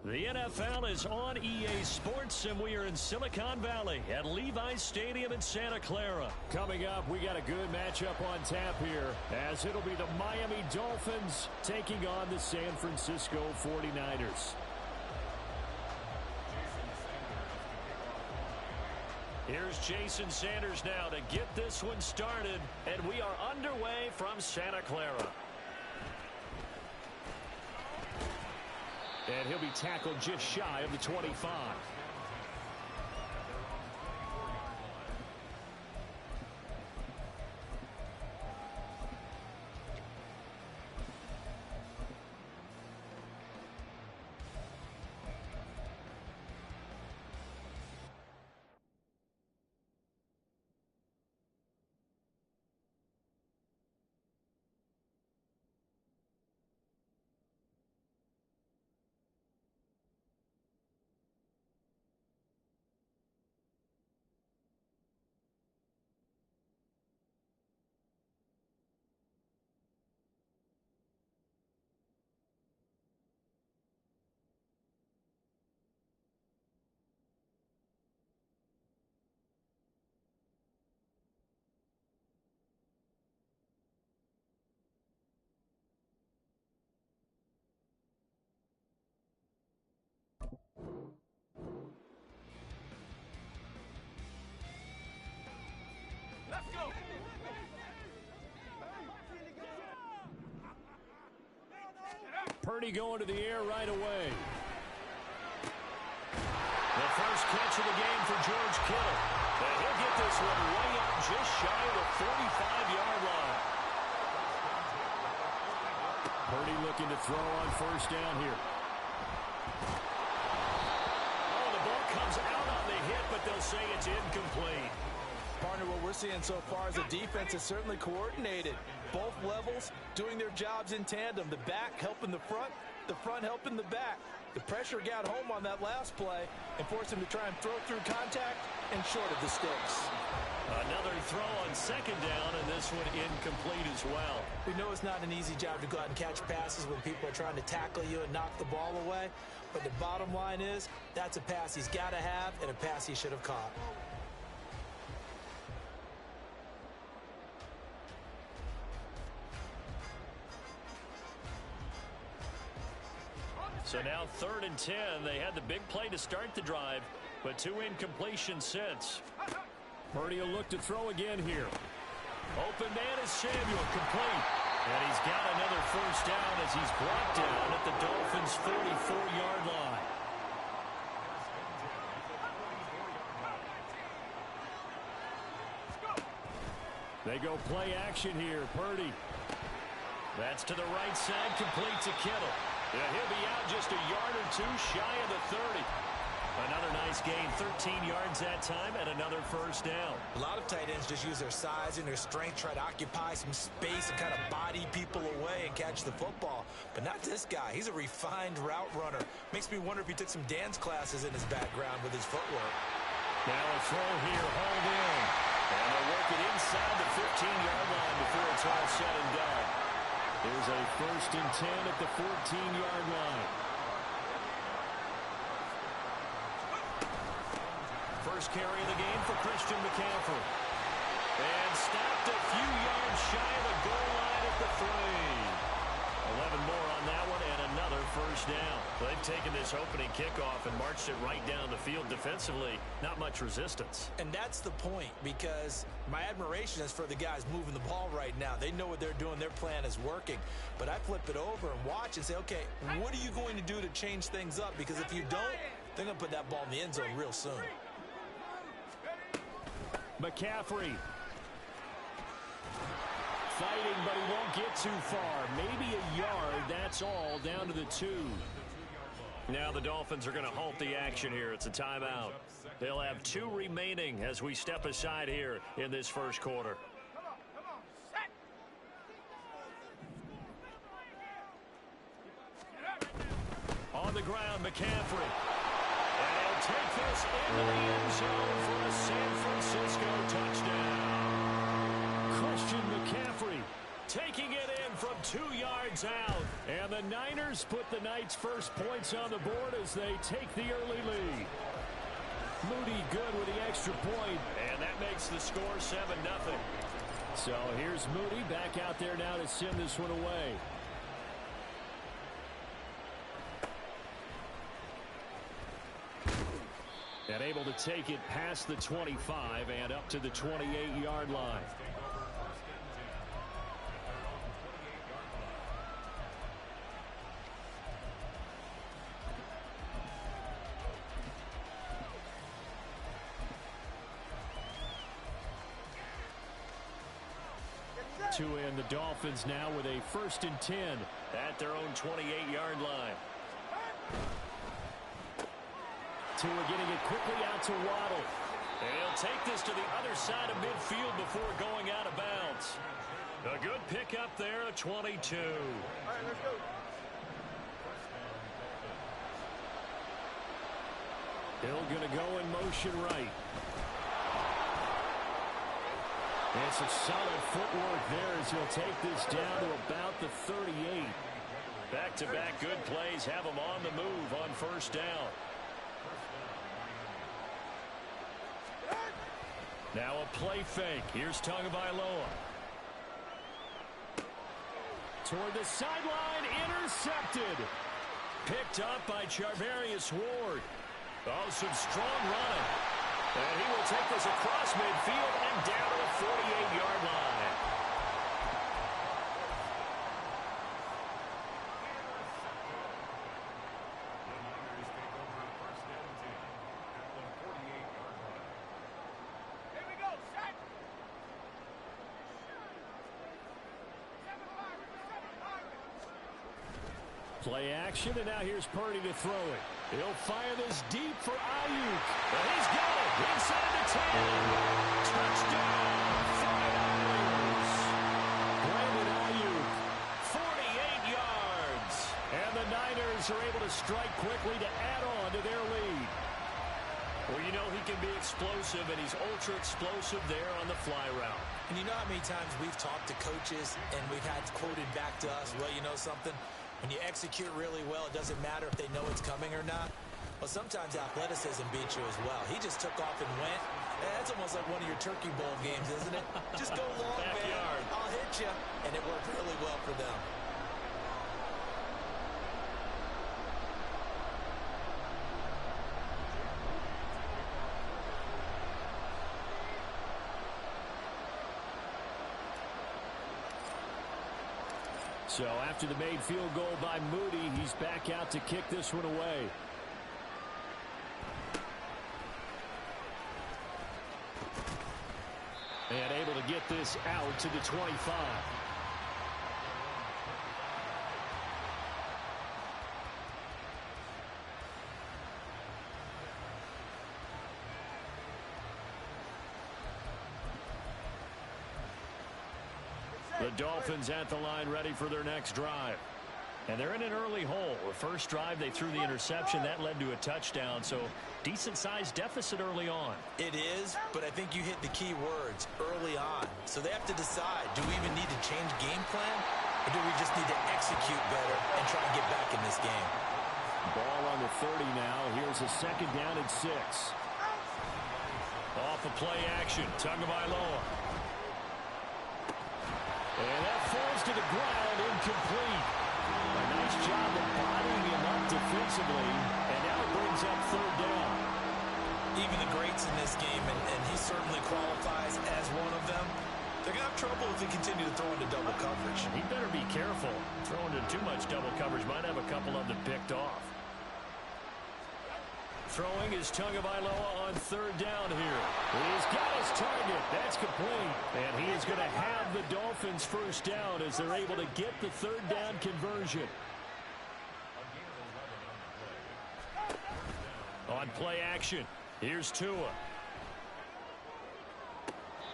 The NFL is on EA Sports, and we are in Silicon Valley at Levi's Stadium in Santa Clara. Coming up, we got a good matchup on tap here, as it'll be the Miami Dolphins taking on the San Francisco 49ers. Here's Jason Sanders now to get this one started, and we are underway from Santa Clara. And he'll be tackled just shy of the 25. Purdy going to the air right away. The first catch of the game for George Kittle. And he'll get this one way out just shy of the 45-yard line. Purdy looking to throw on first down here. Oh, the ball comes out on the hit, but they'll say it's incomplete. Partner, what we're seeing so far is the defense is certainly coordinated. Both levels doing their jobs in tandem. The back helping the front helping the back. The pressure got home on that last play and forced him to try and throw through contact and short of the sticks. Another throw on second down, and this one incomplete as well. We know it's not an easy job to go out and catch passes when people are trying to tackle you and knock the ball away. But the bottom line is that's a pass he's got to have and a pass he should have caught. So now 3rd and 10. They had the big play to start the drive, but 2 incompletions since. Purdy will look to throw again here. Open man is Samuel, complete. And he's got another first down as he's brought down at the Dolphins' 44-yard line. They go play action here. Purdy. That's to the right side, complete to Kittle. Yeah, he'll be out just a yard or two shy of the 30. Another nice gain, 13 yards that time, and another first down. A lot of tight ends just use their size and their strength, try to occupy some space and kind of body people away and catch the football. But not this guy. He's a refined route runner. Makes me wonder if he took some dance classes in his background with his footwork. Now a throw here, hauled in. And they'll work it inside the 15-yard line before it's all said and done. There's a 1st and 10 at the 14-yard line. First carry of the game for Christian McCaffrey. And stopped a few yards shy of the goal line at the 3. 11 more on that one and another first down. They've taken this opening kickoff and marched it right down the field defensively. Not much resistance. And that's the point, because my admiration is for the guys moving the ball right now. They know what they're doing. Their plan is working. But I flip it over and watch and say, okay, what are you going to do to change things up? Because if you don't, they're going to put that ball in the end zone real soon. McCaffrey. Fighting, but he won't get too far. Maybe a yard, that's all, down to the 2. Now the Dolphins are going to halt the action here. It's a timeout. They'll have 2 remaining as we step aside here in this first quarter. On the ground, McCaffrey. And he'll take this into the end zone for a San Francisco touchdown. Christian McCaffrey taking it in from 2 yards out. And the Niners put the Knights' first points on the board as they take the early lead. Moody good with the extra point. And that makes the score 7-0. So here's Moody back out there now to send this one away. And able to take it past the 25 and up to the 28-yard line. To end the Dolphins now with a 1st and 10 at their own 28-yard line. Tua getting it quickly out to Waddle. And he'll take this to the other side of midfield before going out of bounds. A good pickup there, a 22. All right, let's go. Hill going to go in motion right. And some solid footwork there as he'll take this down to about the 38. Back-to-back good plays have him on the move on 1st down. Now a play fake. Here's Tagovailoa. Toward the sideline, intercepted. Picked up by Charvarius Ward. Oh, some strong running. And he will take this across midfield and down to the 48-yard line. Play action, and now here's Purdy to throw it. He'll fire this deep for Ayuk. And he's got it inside the 10. Touchdown, 49ers. Brandon Ayuk. 48 yards. And the Niners are able to strike quickly to add on to their lead. Well, you know he can be explosive, and he's ultra-explosive there on the fly route. And you know how many times we've talked to coaches and we've had quoted back to us, well, you know something? When you execute really well, it doesn't matter if they know it's coming or not. Well, sometimes athleticism beats you as well. He just took off and went. That's almost like one of your Turkey Bowl games, isn't it? Just go long, man. I'll hit you. And it worked really well for them. So after the made field goal by Moody, he's back out to kick this one away. And able to get this out to the 25. The Dolphins at the line ready for their next drive. And they're in an early hole. The first drive, they threw the interception. That led to a touchdown. So decent-sized deficit early on. It is, but I think you hit the key words, early on. So they have to decide, do we even need to change game plan? Or do we just need to execute better and try and get back in this game? Ball on the 30 now. Here's a 2nd down and 6. Off of play action, Tagovailoa. And that falls to the ground, incomplete. A nice job of bodying him up defensively, and now it brings up 3rd down. Even the greats in this game, and he certainly qualifies as one of them, they're going to have trouble if they continue to throw into double coverage. He better be careful. Throwing into too much double coverage might have a couple of them picked off. Throwing is Tagovailoa on 3rd down here. He's got his target. That's complete. And he is going to have the Dolphins' 1st down as they're able to get the 3rd down conversion. On play action, here's Tua.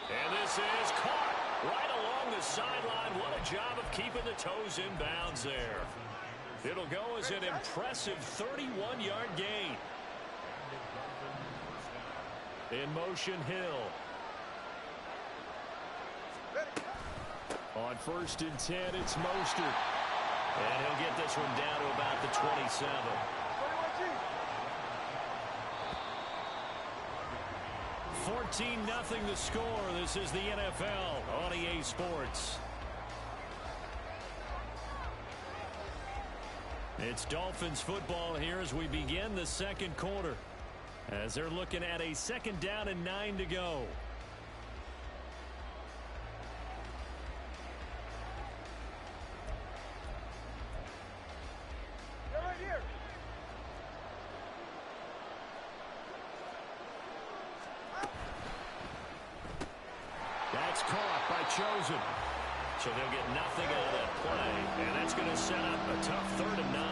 And this is caught right along the sideline. What a job of keeping the toes in bounds there. It'll go as an impressive 31-yard gain. In motion, Hill. On 1st and 10, it's Mostert. And he'll get this one down to about the 27. 14-0 the score. This is the NFL on EA Sports. It's Dolphins football here as we begin the second quarter, as they're looking at a 2nd down and 9 to go. That's caught by Chosen. So they'll get nothing out of that play, and that's going to set up a tough 3rd and 9.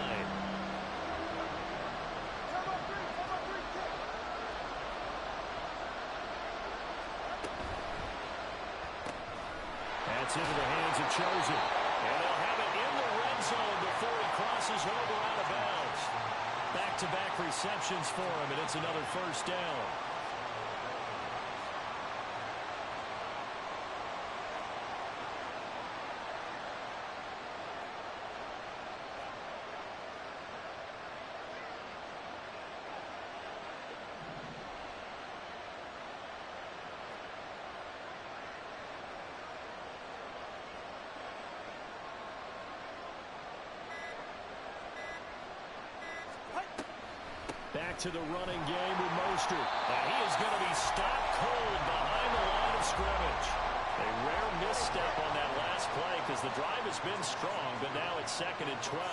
That's into the hands of Chosen. And they'll have it in the red zone before he crosses over out of bounds. Back-to-back receptions for him, and it's another 1st down. Back to the running game with Mostert. And he is going to be stopped cold behind the line of scrimmage. A rare misstep on that last play because the drive has been strong, but now it's 2nd and 12.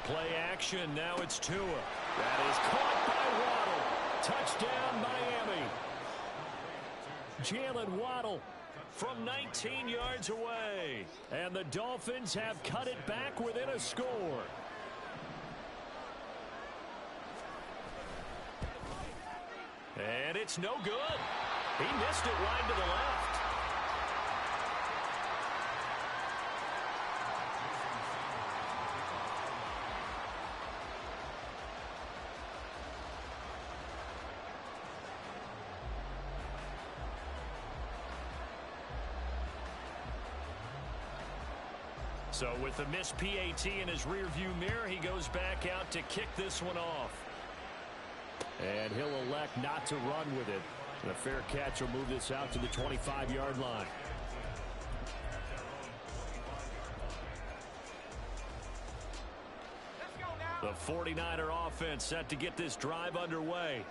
Play action. Now it's Tua. That is caught by Waddle. Touchdown, Miami. Jalen Waddle from 19 yards away. And the Dolphins have cut it back within a score. And it's no good. He missed it wide to the left. So with the missed PAT in his rearview mirror, he goes back out to kick this one off. And he'll elect not to run with it. And a fair catch will move this out to the 25-yard line. The 49er offense set to get this drive underway.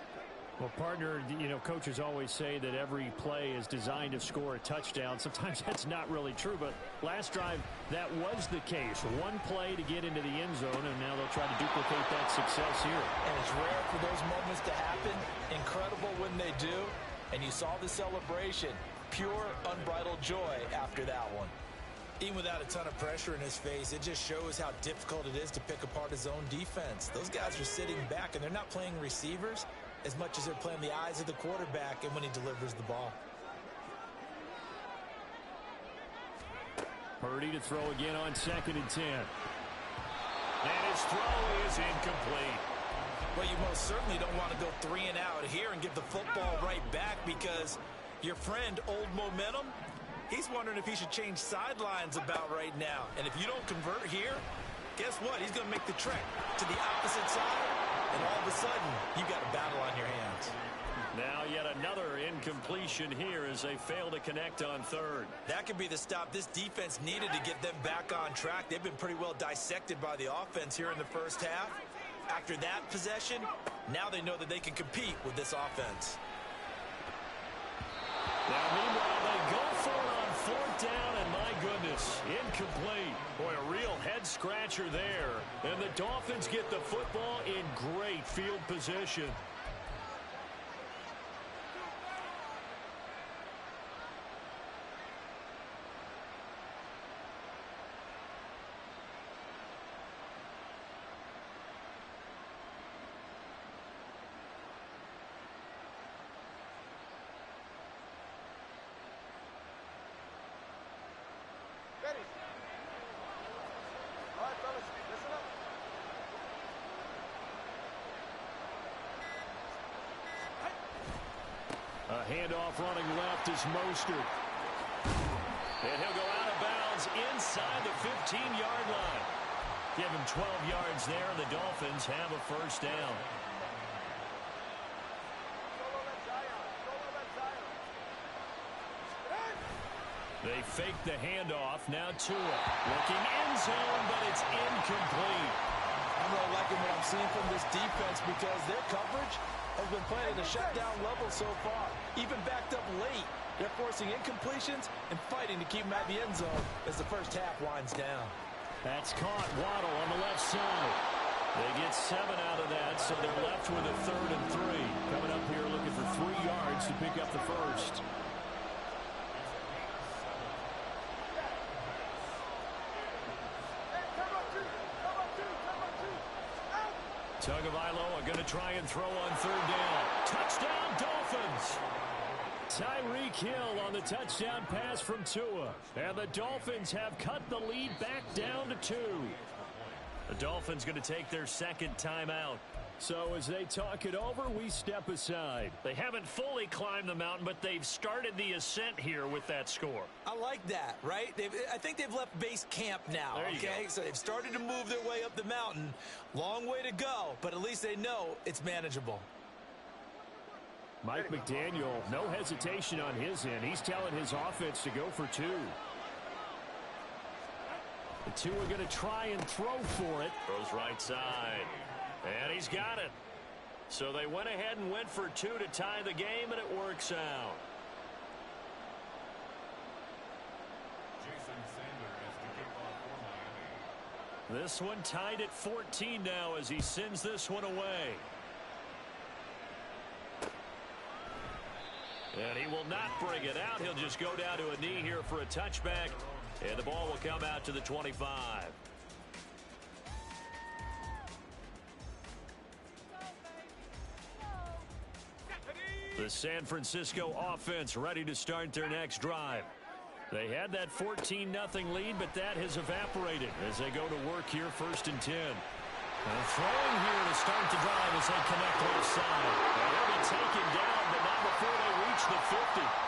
Well, partner, you know, coaches always say that every play is designed to score a touchdown. Sometimes that's not really true, but last drive, that was the case. One play to get into the end zone, and now they'll try to duplicate that success here. And it's rare for those moments to happen. Incredible when they do. And you saw the celebration. Pure, unbridled joy after that one. Even without a ton of pressure in his face, it just shows how difficult it is to pick apart his own defense. Those guys are sitting back, and they're not playing receivers as much as they're playing the eyes of the quarterback and when he delivers the ball. Purdy to throw again on 2nd and 10. And his throw is incomplete. Well, you most certainly don't want to go 3 and out here and give the football right back, because your friend, Old Momentum, he's wondering if he should change sidelines about right now. And if you don't convert here, guess what? He's going to make the trek to the opposite side, and all of a sudden, you got a battle on your hands. Now yet another incompletion here as they fail to connect on 3rd. That could be the stop this defense needed to get them back on track. They've been pretty well dissected by the offense here in the first half. After that possession, now they know that they can compete with this offense. Now, meanwhile, they go for it on 4th down, and my goodness, incomplete. Boy, a real head-scratcher there. And the Dolphins get the football in great field position. handoff running left is Mostert. And he'll go out of bounds inside the 15-yard line. Give him 12 yards there, and the Dolphins have a first down. They fake the handoff. Now Tua looking end zone, but it's incomplete. I'm really liking what I'm seeing from this defense because their coverage has been playing at a shutdown level so far. Even backed up late, they're forcing incompletions and fighting to keep them at the end zone as the first half winds down. That's caught. Waddle on the left side. They get 7 out of that, so they're left with a 3rd and 3. Coming up here looking for 3 yards to pick up the first. Tagovailoa going to try and throw on 3rd down. Touchdown, Dolphins! Tyreek Hill on the touchdown pass from Tua. And the Dolphins have cut the lead back down to 2. The Dolphins going to take their second timeout. So as they talk it over, we step aside. They haven't fully climbed the mountain, but they've started the ascent here with that score. I like that, right? I think they've left base camp now, okay? So they've started to move their way up the mountain. Long way to go, but at least they know it's manageable. Mike McDaniel, no hesitation on his end. He's telling his offense to go for 2. The 2 are going to try and throw for it. Throws right side. And he's got it. So they went ahead and went for 2 to tie the game, and it works out. This one tied at 14 now as he sends this one away. And he will not bring it out. He'll just go down to a knee here for a touchback. And the ball will come out to the 25. The San Francisco offense ready to start their next drive. They had that 14-0 lead, but that has evaporated as they go to work here 1st and 10. And throwing here to start the drive as they connect left side. And they'll be taken down, but not before they reach the 50.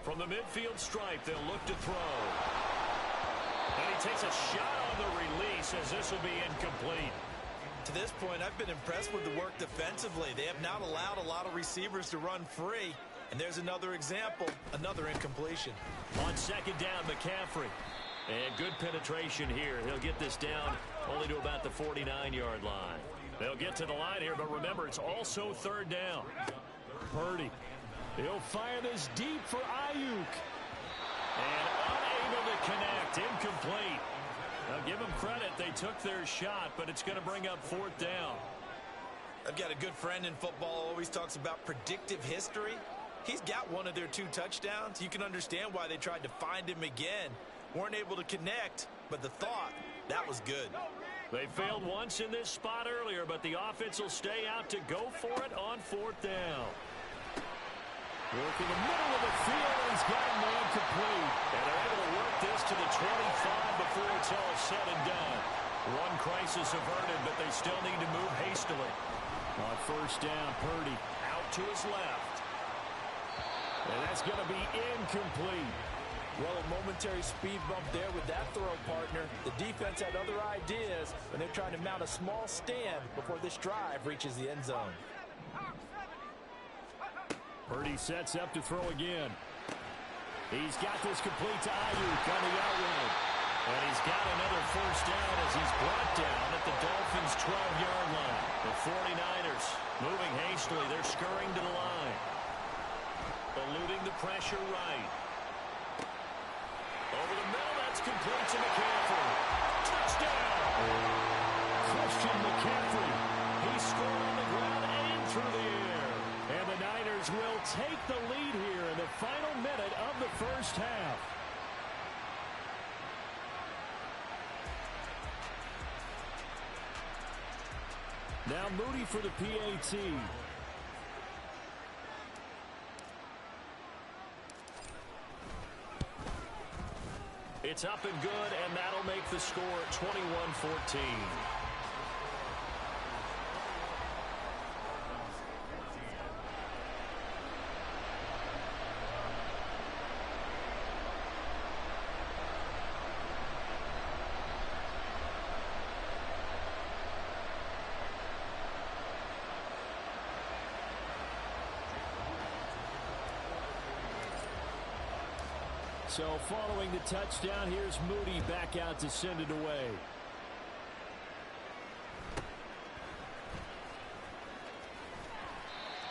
From the midfield stripe, they'll look to throw. And he takes a shot on the release as this will be incomplete. To this point, I've been impressed with the work defensively. They have not allowed a lot of receivers to run free. And there's another example, another incompletion. On 2nd down, McCaffrey. And good penetration here. He'll get this down only to about the 49-yard line. They'll get to the line here, but remember, it's also 3rd down. Purdy. He'll fire this deep for Ayuk. And unable to connect. Incomplete. Now, give them credit. They took their shot, but it's going to bring up 4th down. I've got a good friend in football, always talks about predictive history. He's got one of their 2 touchdowns. You can understand why they tried to find him again. Weren't able to connect, but the thought, that was good. They failed once in this spot earlier, but the offense will stay out to go for it on 4th down. Work in the middle of the field, and he's got a man complete. And they're able to work this to the 25 before it's all said and done. One crisis averted, but they still need to move hastily. On 1st down, Purdy out to his left. And that's going to be incomplete. Well, a momentary speed bump there with that throw, partner. The defense had other ideas, and they're trying to mount a small stand before this drive reaches the end zone. Purdy sets up to throw again. He's got this complete to Ayuk on the outrun. And he's got another 1st down as he's brought down at the Dolphins' 12-yard line. The 49ers moving hastily. They're scurrying to the line. Eluding the pressure right. Over the middle, that's complete to McCaffrey. Touchdown! Christian McCaffrey. He scored on the ground and through the air. And the Niners will take the lead here in the final minute of the 1st half. Now Moody for the PAT. It's up and good, and that'll make the score 21-14. So following the touchdown, here's Moody back out to send it away.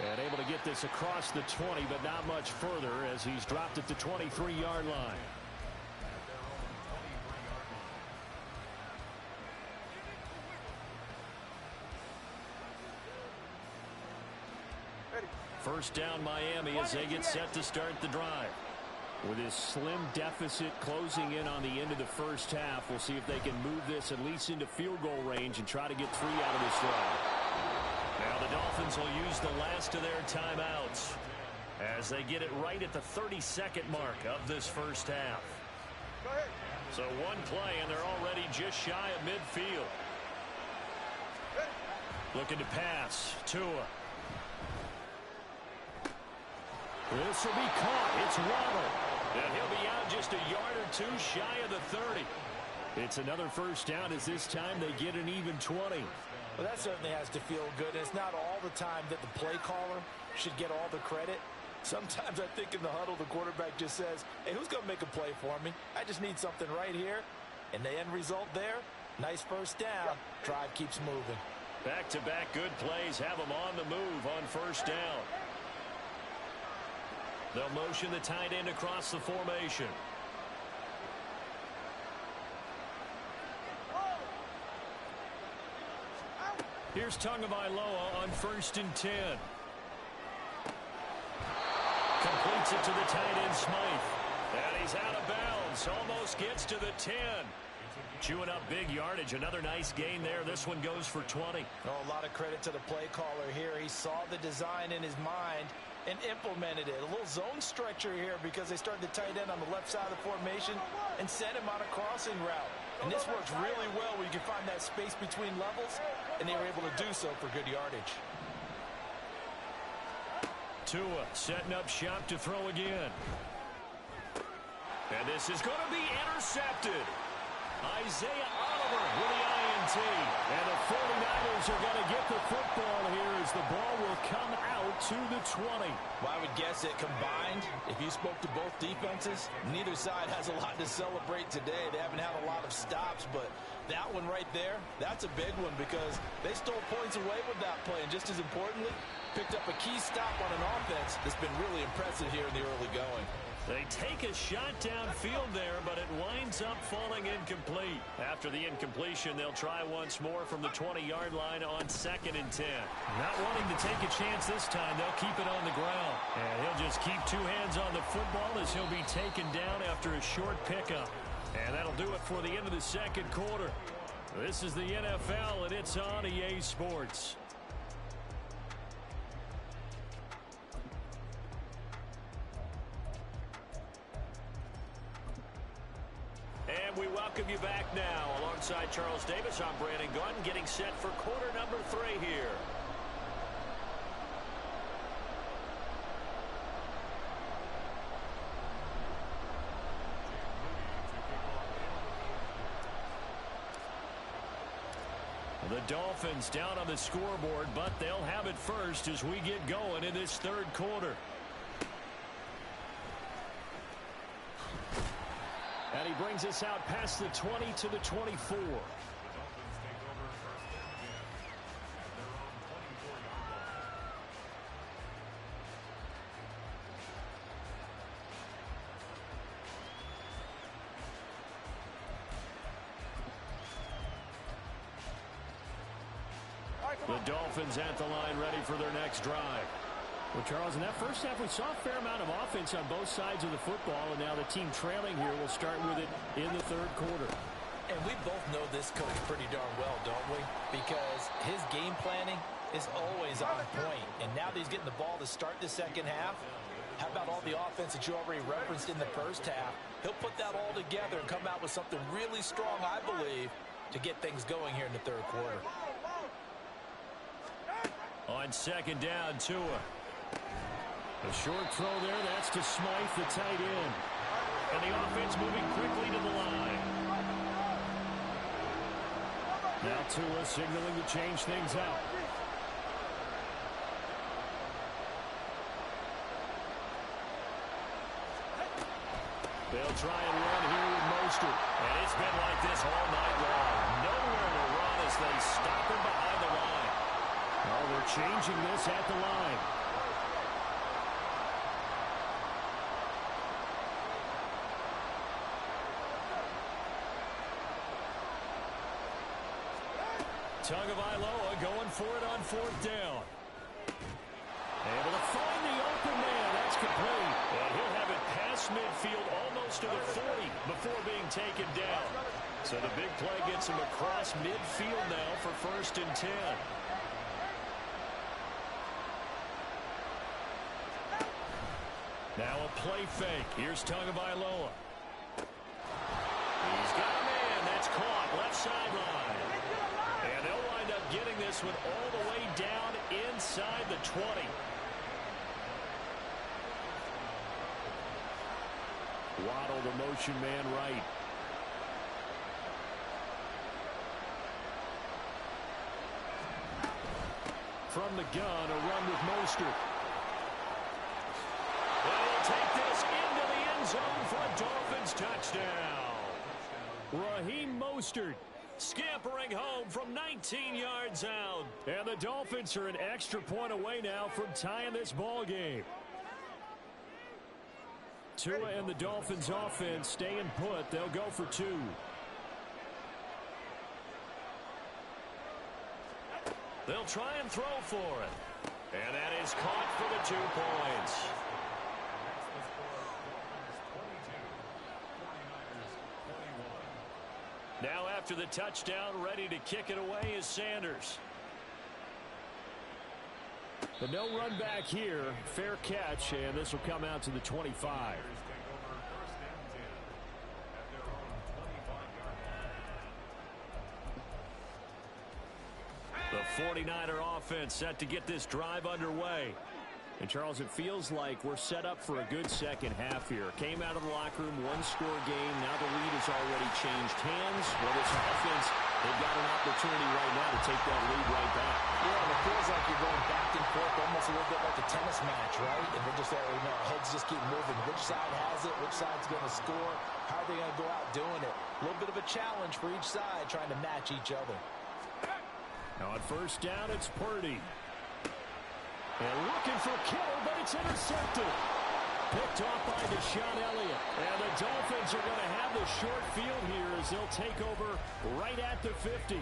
And able to get this across the 20, but not much further as he's dropped at the 23-yard line. First down Miami as they get set to start the drive. With his slim deficit closing in on the end of the first half, we'll see if they can move this at least into field goal range and try to get 3 out of this drive. Now the Dolphins will use the last of their timeouts as they get it right at the 32nd mark of this first half. So one play, and they're already just shy of midfield. Looking to pass. Tua. This will be caught. It's Waddle. And he'll be out just a yard or two shy of the 30. It's another first down as this time they get an even 20. Well, that certainly has to feel good. It's not all the time that the play caller should get all the credit. Sometimes I think in the huddle, the quarterback just says, hey, who's going to make a play for me? I just need something right here. And the end result there, nice first down. Drive keeps moving. Back-to-back good plays have them on the move on first down. They'll motion the tight end across the formation. Here's Tagovailoa on 1st and 10. Completes it to the tight end, Smythe. And he's out of bounds. Almost gets to the 10. Chewing up big yardage. Another nice gain there. This one goes for 20. Oh, a lot of credit to the play caller here. He saw the design in his mind and implemented it. A little zone stretcher here because they started the tight end on the left side of the formation and sent him on a crossing route. And this works really well where you can find that space between levels, and they were able to do so for good yardage. Tua setting up shop to throw again. And this is going to be intercepted. Isaiah Oliver with the INT. And the 49ers are going to get the football here as the ball will come out to the 20. Well, I would guess that combined, if you spoke to both defenses, neither side has a lot to celebrate today. They haven't had a lot of stops, but that one right there, that's a big one because they stole points away with that play. And just as importantly, picked up a key stop on an offense that's been really impressive here in the early going. They take a shot downfield there, but it winds up falling incomplete. After the incompletion, they'll try once more from the 20-yard line on 2nd and 10. Not wanting to take a chance this time, they'll keep it on the ground. And he'll just keep two hands on the football as he'll be taken down after a short pickup. And that'll do it for the end of the second quarter. This is the NFL, and it's on EA Sports. And we welcome you back now. Alongside Charles Davis, I'm Brandon Gunn, getting set for quarter number 3 here. The Dolphins down on the scoreboard, but they'll have it first as we get going in this third quarter. And he brings us out past the 20 to the 24. The Dolphins at the line ready for their next drive. Well, Charles, in that first half, we saw a fair amount of offense on both sides of the football, and now the team trailing here will start with it in the third quarter. And we both know this coach pretty darn well, don't we? Because his game planning is always on point. And now that he's getting the ball to start the second half, How about all the offense that you already referenced in the first half? He'll put that all together and come out with something really strong, I believe, to get things going here in the third quarter. On second down, Tua. A short throw there, that's to Smythe, the tight end. And the offense moving quickly to the line. Now Tua signaling to change things up. They'll try and run here with Mostert. And it's been like this all night long. Nowhere to run as they stop him behind the line. Oh, they're changing this at the line. Tagovailoa going for it on fourth down. Able to find the open man. That's complete. And he'll have it past midfield almost to the 40 before being taken down. So the big play gets him across midfield now for 1st and 10. Now a play fake. Here's Tagovailoa. He's got a man. That's caught left sideline. And they'll wind up getting this one all the way down inside the 20. Waddle, the motion man right. From the gun, a run with Mostert. They'll take this into the end zone for a Dolphins touchdown. Raheem Mostert Scampering home from 19 yards out. And the Dolphins are an extra point away now from tying this ball game. Tua and the Dolphins offense staying put. They'll go for 2. They'll try and throw for it. And that is caught for the 2 points. Now after the touchdown, ready to kick it away is Sanders. But no run back here. Fair catch, and this will come out to the 25. The 49er offense set to get this drive underway. And, Charles, it feels like we're set up for a good second half here. Came out of the locker room, one-score game. Now the lead has already changed hands. Well, this offense, they've got an opportunity right now to take that lead right back. Yeah, and it feels like you're going back and forth, almost a little bit like a tennis match, right? And we're just, heads just keep moving. Which side has it? Which side's going to score? How are they going to go out doing it? A little bit of a challenge for each side, trying to match each other. Now on first down, it's Purdy. And looking for Kittle, but it's intercepted. Picked off by Deshaun Elliott. And the Dolphins are going to have the short field here as they'll take over right at the 50.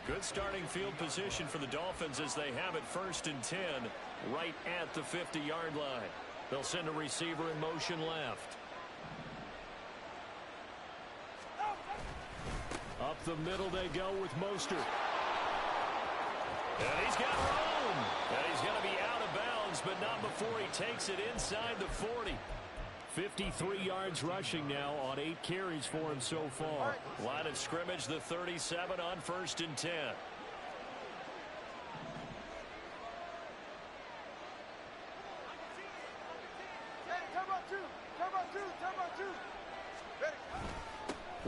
Good starting field position for the Dolphins as they have it 1st and 10 right at the 50-yard line. They'll send a receiver in motion left. Up the middle they go with Mostert. And he's got room. And he's going to be out of bounds, but not before he takes it inside the 40. 53 yards rushing now on 8 carries for him so far. Line of scrimmage, the 37 on 1st and 10.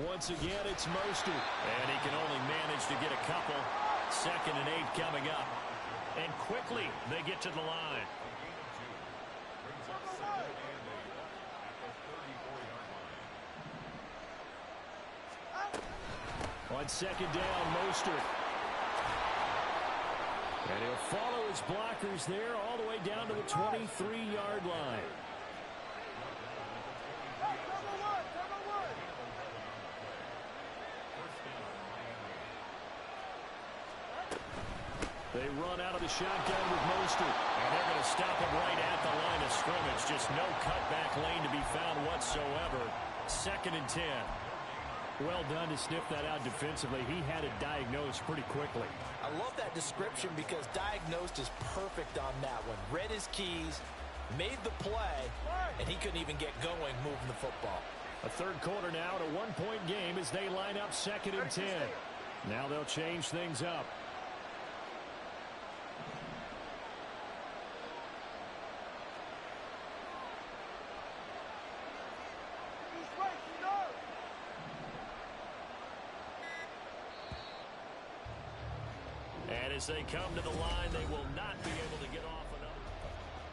Once again, it's Mostert. And he can only manage to get a couple. 2nd and 8 coming up. And quickly they get to the line. On 2nd down, Mostert. And he'll follow his blockers there all the way down to the 23-yard line. They run out of the shotgun with Mostert. And they're going to stop him right at the line of scrimmage. Just no cutback lane to be found whatsoever. 2nd and 10. Well done to sniff that out defensively. He had it diagnosed pretty quickly. I love that description because diagnosed is perfect on that one. Read his keys, made the play, and he couldn't even get going moving the football. A third quarter now, and a one-point game as they line up 2nd and 10. Now they'll change things up. And as they come to the line, they will not be able to get off another.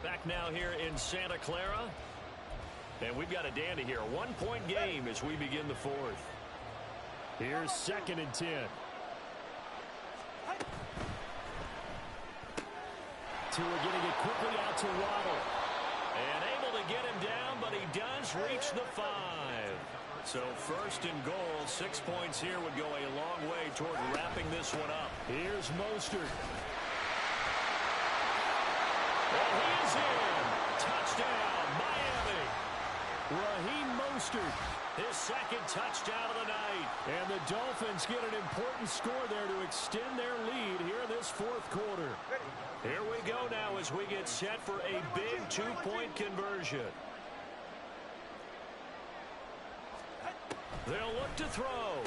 Back now here in Santa Clara. And we've got a dandy here. A one-point game as we begin the 4th. Here's 2nd and 10. Tua getting it quickly out to Waddle. And able to get him down, but he does reach the 5. So 1st and goal, 6 points here would go a long way toward wrapping this one up. Here's Mostert. And he is in. Touchdown, Miami. Raheem Mostert, his 2nd touchdown of the night. And the Dolphins get an important score there to extend their lead here in this 4th quarter. Here we go now as we get set for a big 2-point conversion. They'll look to throw.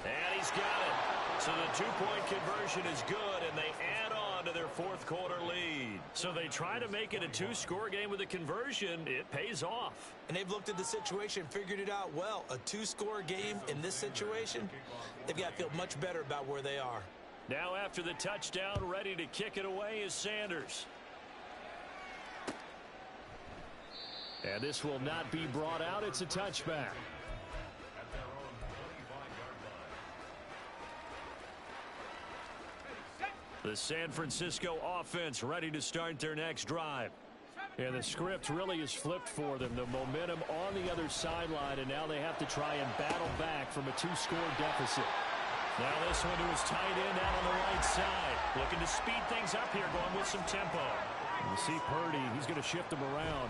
And he's got it. So the 2-point conversion is good, and they add on to their 4th quarter lead. So they try to make it a 2-score game with a conversion. It pays off. And they've looked at the situation, figured it out well. A 2-score game in this situation, they've got to feel much better about where they are. Now after the touchdown, ready to kick it away is Sanders. And this will not be brought out. It's a touchback. The San Francisco offense ready to start their next drive. And the script really is flipped for them. The momentum on the other sideline, and now they have to try and battle back from a 2-score deficit. Now this one to his tight end out on the right side. Looking to speed things up here, going with some tempo. You see Purdy, he's going to shift them around.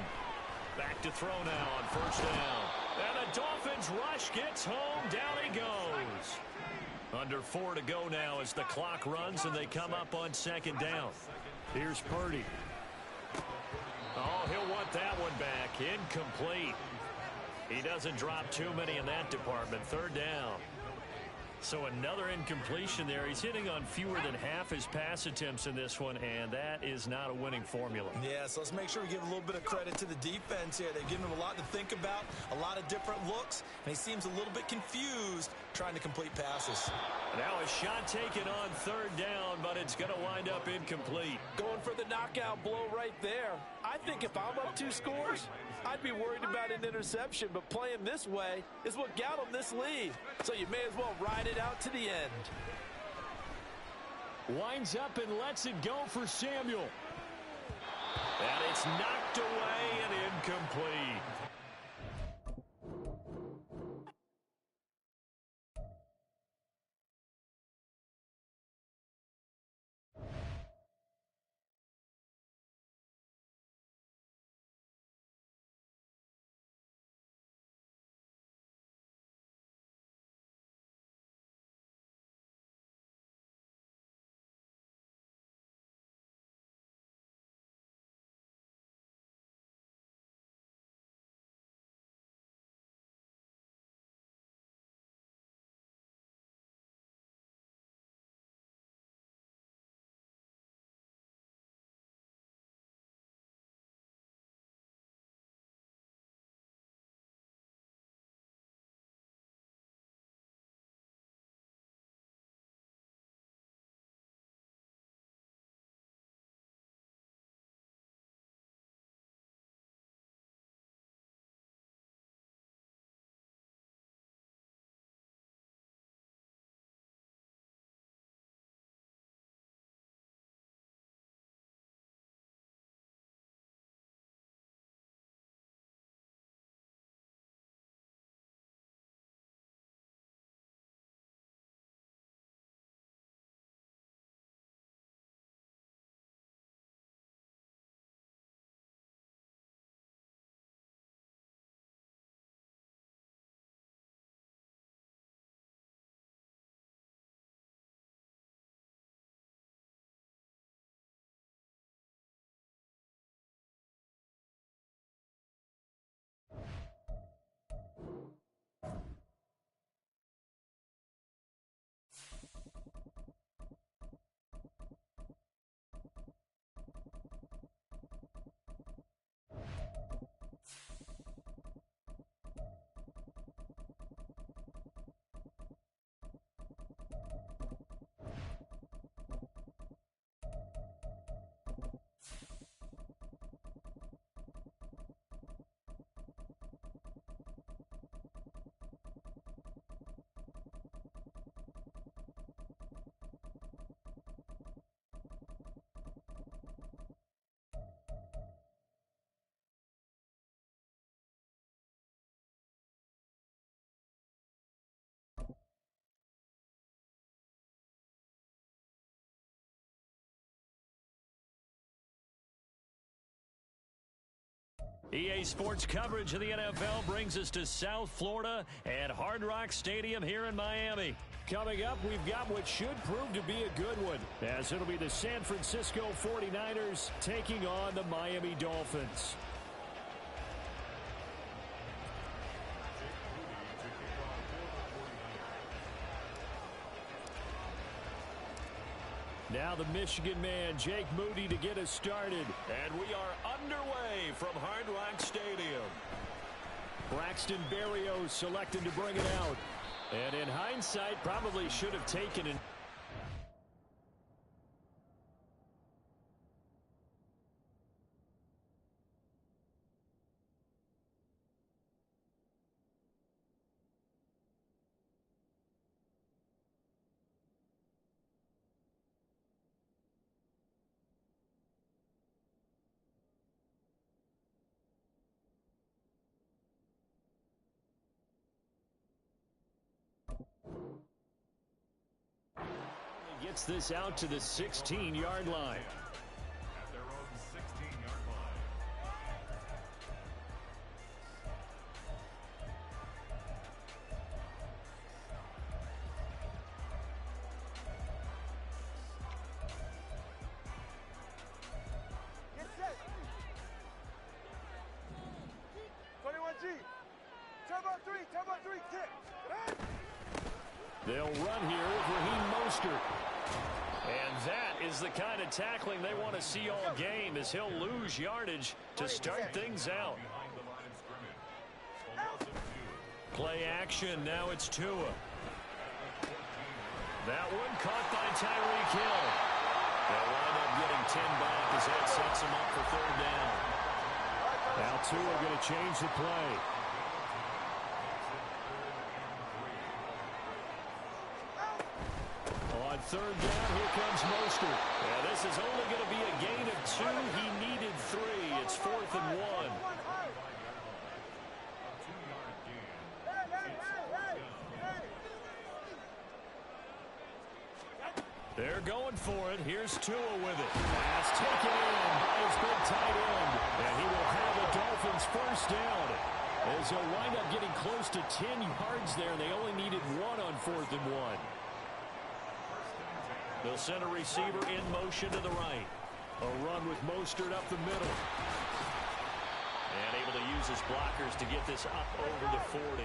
Back to throw now on 1st down. And the Dolphins rush gets home. Down he goes. Under 4 to go now as the clock runs and they come up on 2nd down. Here's Purdy. Oh, he'll want that one back. Incomplete. He doesn't drop too many in that department. 3rd down. So another incompletion there. He's hitting on fewer than half his pass attempts in this one, and that is not a winning formula. Yeah, so let's make sure we give a little bit of credit to the defense here. They've given him a lot to think about, a lot of different looks, and he seems a little bit confused trying to complete passes. Now a shot taken on 3rd down, but it's going to wind up incomplete. Going for the knockout blow right there. I think if I'm up 2 scores, I'd be worried about an interception, but playing this way is what got him this lead. So you may as well ride it out to the end. Winds up and lets it go for Samuel. And it's knocked away and incomplete. EA Sports coverage of the NFL brings us to South Florida at Hard Rock Stadium here in Miami. Coming up, we've got what should prove to be a good one, as it'll be the San Francisco 49ers taking on the Miami Dolphins. Now the Michigan man, Jake Moody, to get us started. And we are underway from Hard Rock Stadium. Braxton Berrios selected to bring it out. And in hindsight, probably should have taken it. Gets this out to the 16-yard line. At their own 16-yard line. Get set. 21G. Turbo 3, kick. They'll run here with Raheem Mostert. And that is the kind of tackling they want to see all game, as he'll lose yardage to start things out. Behind the line of scrimmage. Play action. Now it's Tua. That one caught by Tyreek Hill. They'll wind up getting 10 back as that sets him up for third down. Now Tua going to change the play. On third down, here comes Mostert. Yeah, this is only going to be a gain of 2. He needed 3. It's 4th and 1. They're going for it. Here's Tua with it. Pass taken in by his big tight end. And he will have the Dolphins first down. As they'll wind up getting close to 10 yards there. They only needed 1 on 4th and 1. They'll send a receiver in motion to the right. A run with Mostert up the middle. And able to use his blockers to get this up over the 40.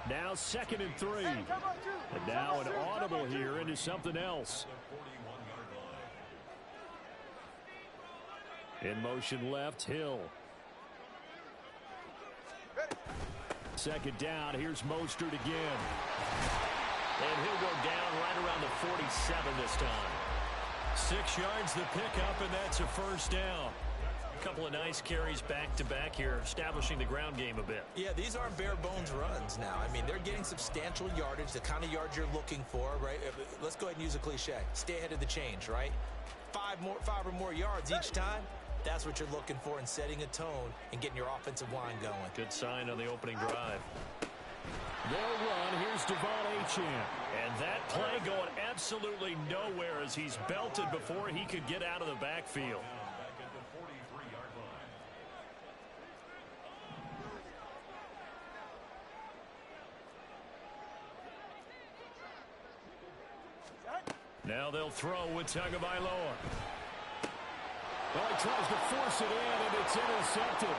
Now 2nd and 3. And now an audible here into something else. In motion left, Hill. 2nd down, here's Mostert again. And he'll go down right around the 47 this time. 6 yards the pickup, and that's a first down. A couple of nice carries back-to-back here, establishing the ground game a bit. Yeah, these aren't bare-bones runs now. I mean, they're getting substantial yardage, the kind of yards you're looking for, right? Let's go ahead and use a cliche. Stay ahead of the change, right? 5 or more yards each time. That's what you're looking for in setting a tone and getting your offensive line going. Good sign on the opening drive. They'll run. Here's Devon Achane. And that play going absolutely nowhere as he's belted before he could get out of the backfield. Back at the 43-yard line. Now they'll throw with Tagovailoa. Well, he tries to force it in, and it's intercepted.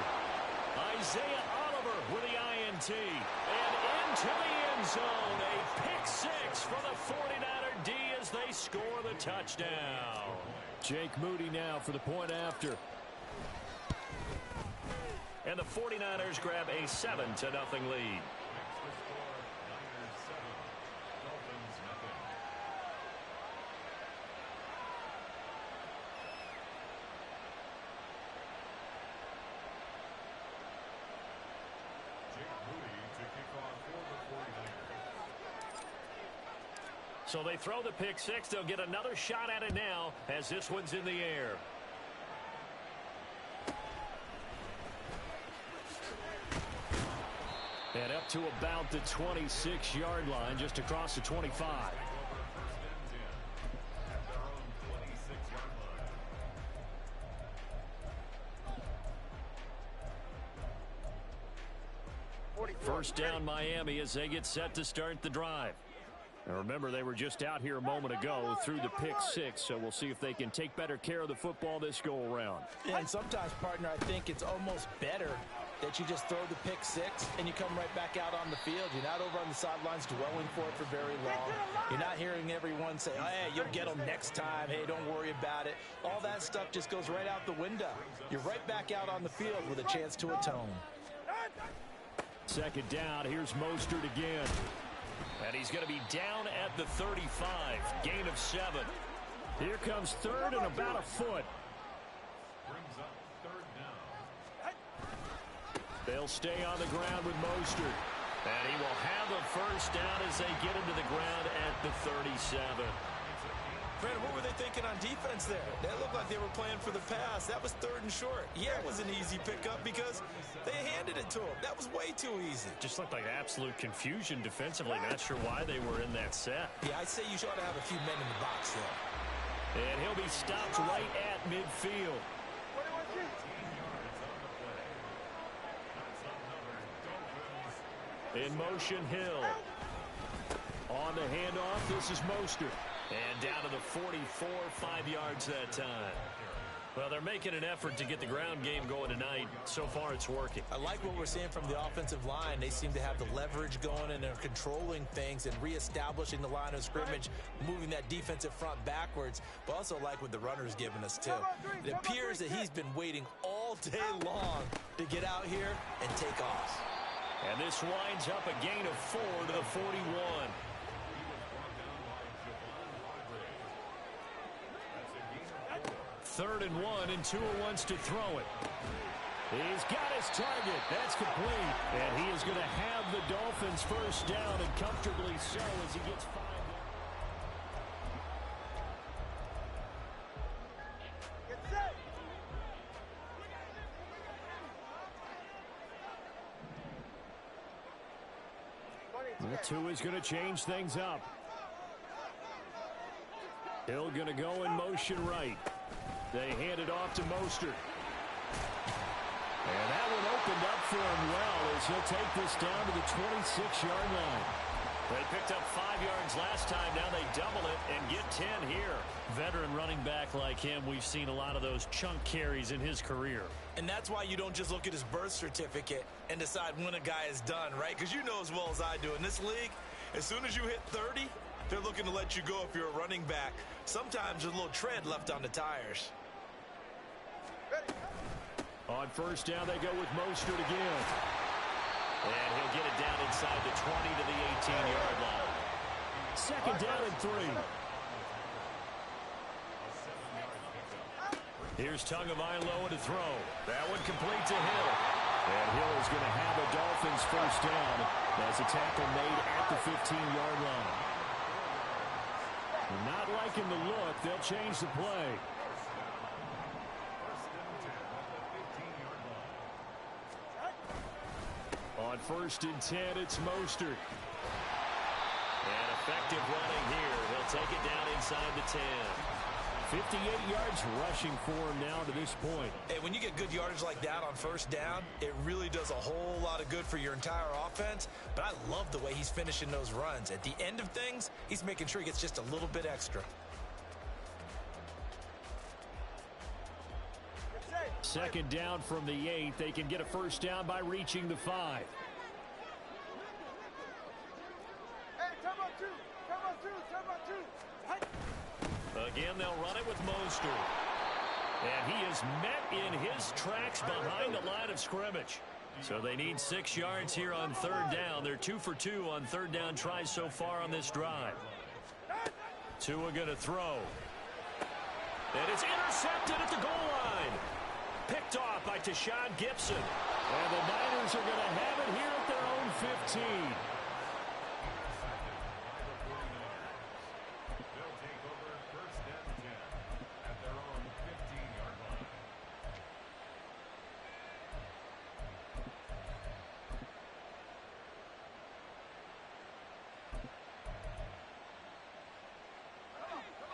Isaiah Oliver with the INT. And into the end zone. A pick 6 for the 49er D as they score the touchdown. Jake Moody now for the point after. And the 49ers grab a 7-0 lead. So they throw the pick 6. They'll get another shot at it now as this one's in the air. And up to about the 26-yard line, just across the 25. First down Miami as they get set to start the drive. And remember, they were just out here a moment ago through the pick six, so we'll see if they can take better care of the football this go-around. And sometimes, partner, I think it's almost better that you just throw the pick six and you come right back out on the field. You're not over on the sidelines dwelling for it for very long. You're not hearing everyone say, hey, you'll get them next time. Hey, don't worry about it. All that stuff just goes right out the window. You're right back out on the field with a chance to atone. Second down, here's Mostert again. And he's going to be down at the 35. Gain of 7. Here comes third and about a foot. Brings up third down. They'll stay on the ground with Mostert. And he will have a first down as they get into the ground at the 37. Brandon, what were they thinking on defense there? That looked like they were playing for the pass. That was third and short. Yeah, it was an easy pickup because they handed it to him. That was way too easy. Just looked like absolute confusion defensively. Not sure why they were in that set. Yeah, I'd say you ought to have a few men in the box there. And he'll be stopped right at midfield. In motion, Hill. On the handoff, this is Mostert. And down to the 44, 5 yards that time. Well, they're making an effort to get the ground game going tonight. So far, it's working. I like what we're seeing from the offensive line. They seem to have the leverage going, and they're controlling things and reestablishing the line of scrimmage, moving that defensive front backwards, but also like what the runner's giving us, too. It appears that he's been waiting all day long to get out here and take off. And this winds up a gain of 4 to the 41. Third and 1, and Tua wants to throw it. He's got his target. That's complete. And he is going to have the Dolphins first down, and comfortably so as he gets 5. Well, Tua's going to change things up. Hill going to go in motion right. They hand it off to Mostert. And that one opened up for him well as he'll take this down to the 26-yard line. They picked up 5 yards last time. Now they double it and get 10 here. Veteran running back like him, we've seen a lot of those chunk carries in his career. And that's why you don't just look at his birth certificate and decide when a guy is done, right? Because you know as well as I do, in this league, as soon as you hit 30, they're looking to let you go if you're a running back. Sometimes there's a little tread left on the tires. On first down, they go with Mostert again. And he'll get it down inside the 20 to the 18-yard line. Second down and 3. Here's Tagovailoa to throw. That one complete to Hill. And Hill is going to have a Dolphins first down as a tackle made at the 15-yard line. Not liking the look. They'll change the play. On first and 10, it's Mostert. And effective running here. He'll take it down inside the 10. 58 yards rushing for him now to this point. Hey, when you get good yardage like that on first down, it really does a whole lot of good for your entire offense. But I love the way he's finishing those runs. At the end of things, he's making sure he gets just a little bit extra. Second down from the 8. They can get a first down by reaching the 5. Again, they'll run it with Mostert. And he is met in his tracks behind the line of scrimmage. So they need 6 yards here on third down. They're 2 for 2 on third down tries so far on this drive. Tua going to throw. And it's intercepted at the goal line. Picked off by Tashawn Gibson. And the Niners are going to have it here at their own 15. They'll take over first and 10 at their own 15-yard line.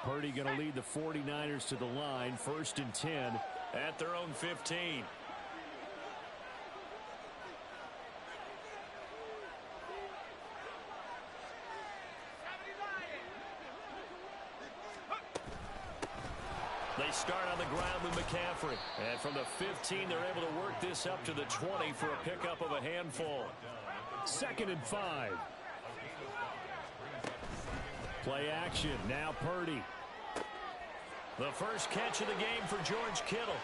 Purdy going to lead the 49ers to the line. First and 10 at their own 15. They start on the ground with McCaffrey. And from the 15, they're able to work this up to the 20 for a pickup of a handful. 2nd and 5. Play action. Now Purdy. The first catch of the game for George Kittle.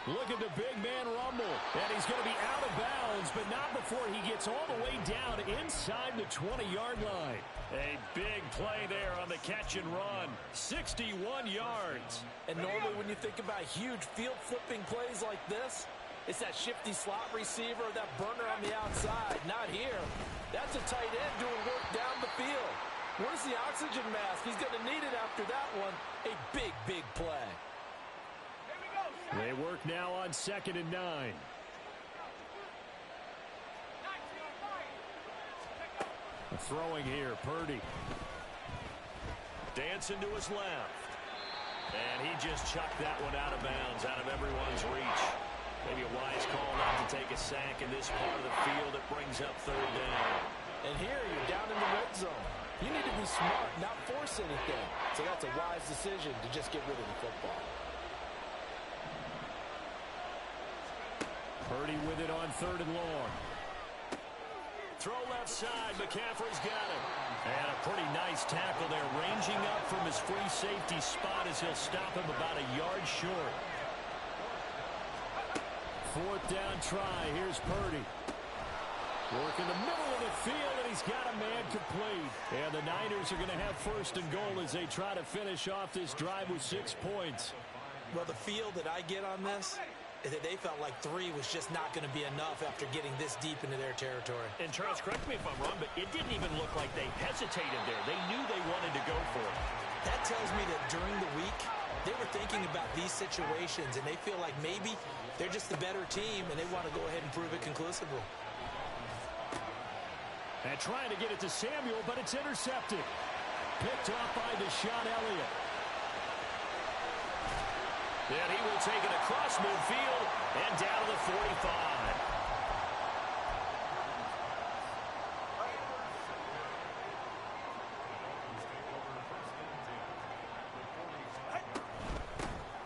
Look at the big man rumble. And he's going to be out of bounds, but not before he gets all the way down inside the 20-yard line. A big play there on the catch and run. 61 yards. And normally when you think about huge field-flipping plays like this, it's that shifty slot receiver, that burner on the outside. Not here. That's a tight end doing work down the field. Where's the oxygen mask? He's going to need it after that one. A big, big play. They work now on 2nd and 9. Throwing here, Purdy. Dancing to his left. And he just chucked that one out of bounds, out of everyone's reach. Maybe a wise call not to take a sack in this part of the field. It brings up 3rd down. And here you're down in the red zone. You need to be smart, not force anything. So that's a wise decision to just get rid of the football. Purdy with it on 3rd and long. Throw left side. McCaffrey's got it. And a pretty nice tackle there, ranging up from his free safety spot as he'll stop him about a yard short. 4th down try. Here's Purdy. Work in the middle of the field, and he's got a man complete. And the Niners are going to have 1st and goal as they try to finish off this drive with 6 points. Well, the feel that I get on this is that they felt like 3 was just not going to be enough after getting this deep into their territory. And Charles, correct me if I'm wrong, but it didn't even look like they hesitated there. They knew they wanted to go for it. That tells me that during the week, they were thinking about these situations, and they feel like maybe they're just the better team, and they want to go ahead and prove it conclusively. And trying to get it to Samuel, but it's intercepted. Picked off by Deshaun Elliott. And he will take it across midfield and down to the 45.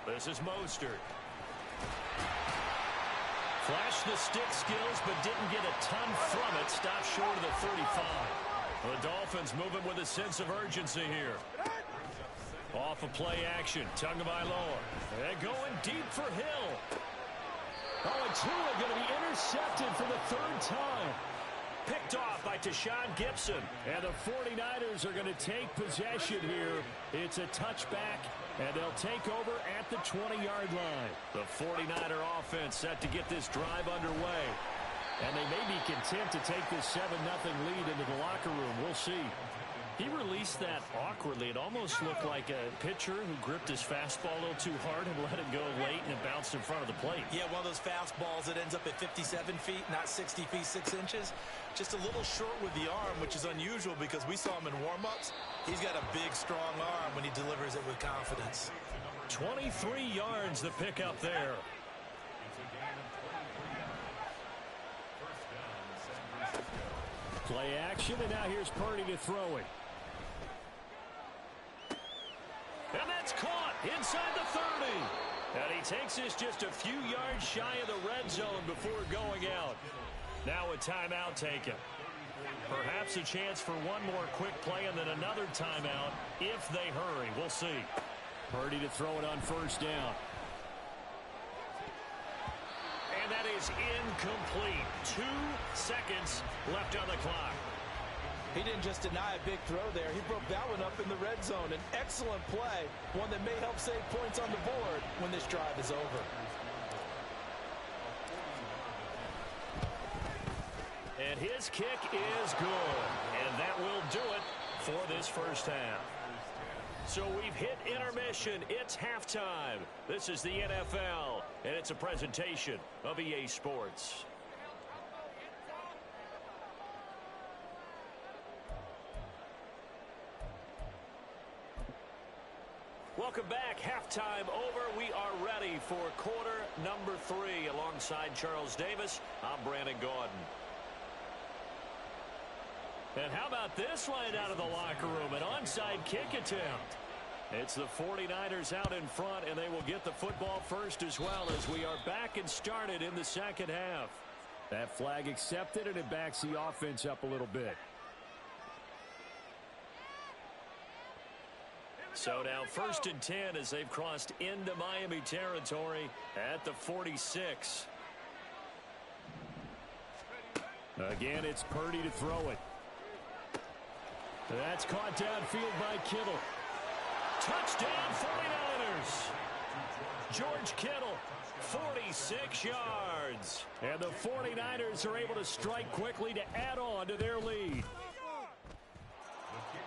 This is Mostert. Flashed the stick skills, but didn't get a ton from it. Stopped short of the 35. The Dolphins moving with a sense of urgency here. Off of play action. Tagovailoa. And going deep for Hill. Oh, and Tua going to be intercepted for the 3rd time. Picked off by Tashawn Gibson. And the 49ers are going to take possession here. It's a touchback, and they'll take over at the 20-yard line. The 49er offense set to get this drive underway. And they may be content to take this 7-0 lead into the locker room. We'll see. He released that awkwardly. It almost looked like a pitcher who gripped his fastball a little too hard and let it go late, and it bounced in front of the plate. Yeah, one of those fastballs that ends up at 57 feet, not 60 feet, 6 inches. Just a little short with the arm, which is unusual because we saw him in warm-ups. He's got a big, strong arm when he delivers it with confidence. 23 yards to pick up there. Play action, and now here's Purdy to throw it. And that's caught inside the 30. And he takes this just a few yards shy of the red zone before going out. Now a timeout taken. Perhaps a chance for one more quick play and then another timeout if they hurry. We'll see. Purdy to throw it on 1st down. And that is incomplete. 2 seconds left on the clock. He didn't just deny a big throw there. He broke that one up in the red zone. An excellent play, one that may help save points on the board when this drive is over. And his kick is good. And that will do it for this first half. So we've hit intermission. It's halftime. This is the NFL, and it's a presentation of EA Sports. Welcome back. Halftime over. We are ready for quarter number 3. Alongside Charles Davis, I'm Brandon Gaudin. And how about this line out of the locker room? An onside kick attempt. It's the 49ers out in front, and they will get the football first as well as we are back and started in the second half. That flag accepted, and it backs the offense up a little bit. So now 1st and 10 as they've crossed into Miami territory at the 46. Again, it's Purdy to throw it. That's caught downfield by Kittle. Touchdown 49ers. George Kittle, 46 yards. And the 49ers are able to strike quickly to add on to their lead.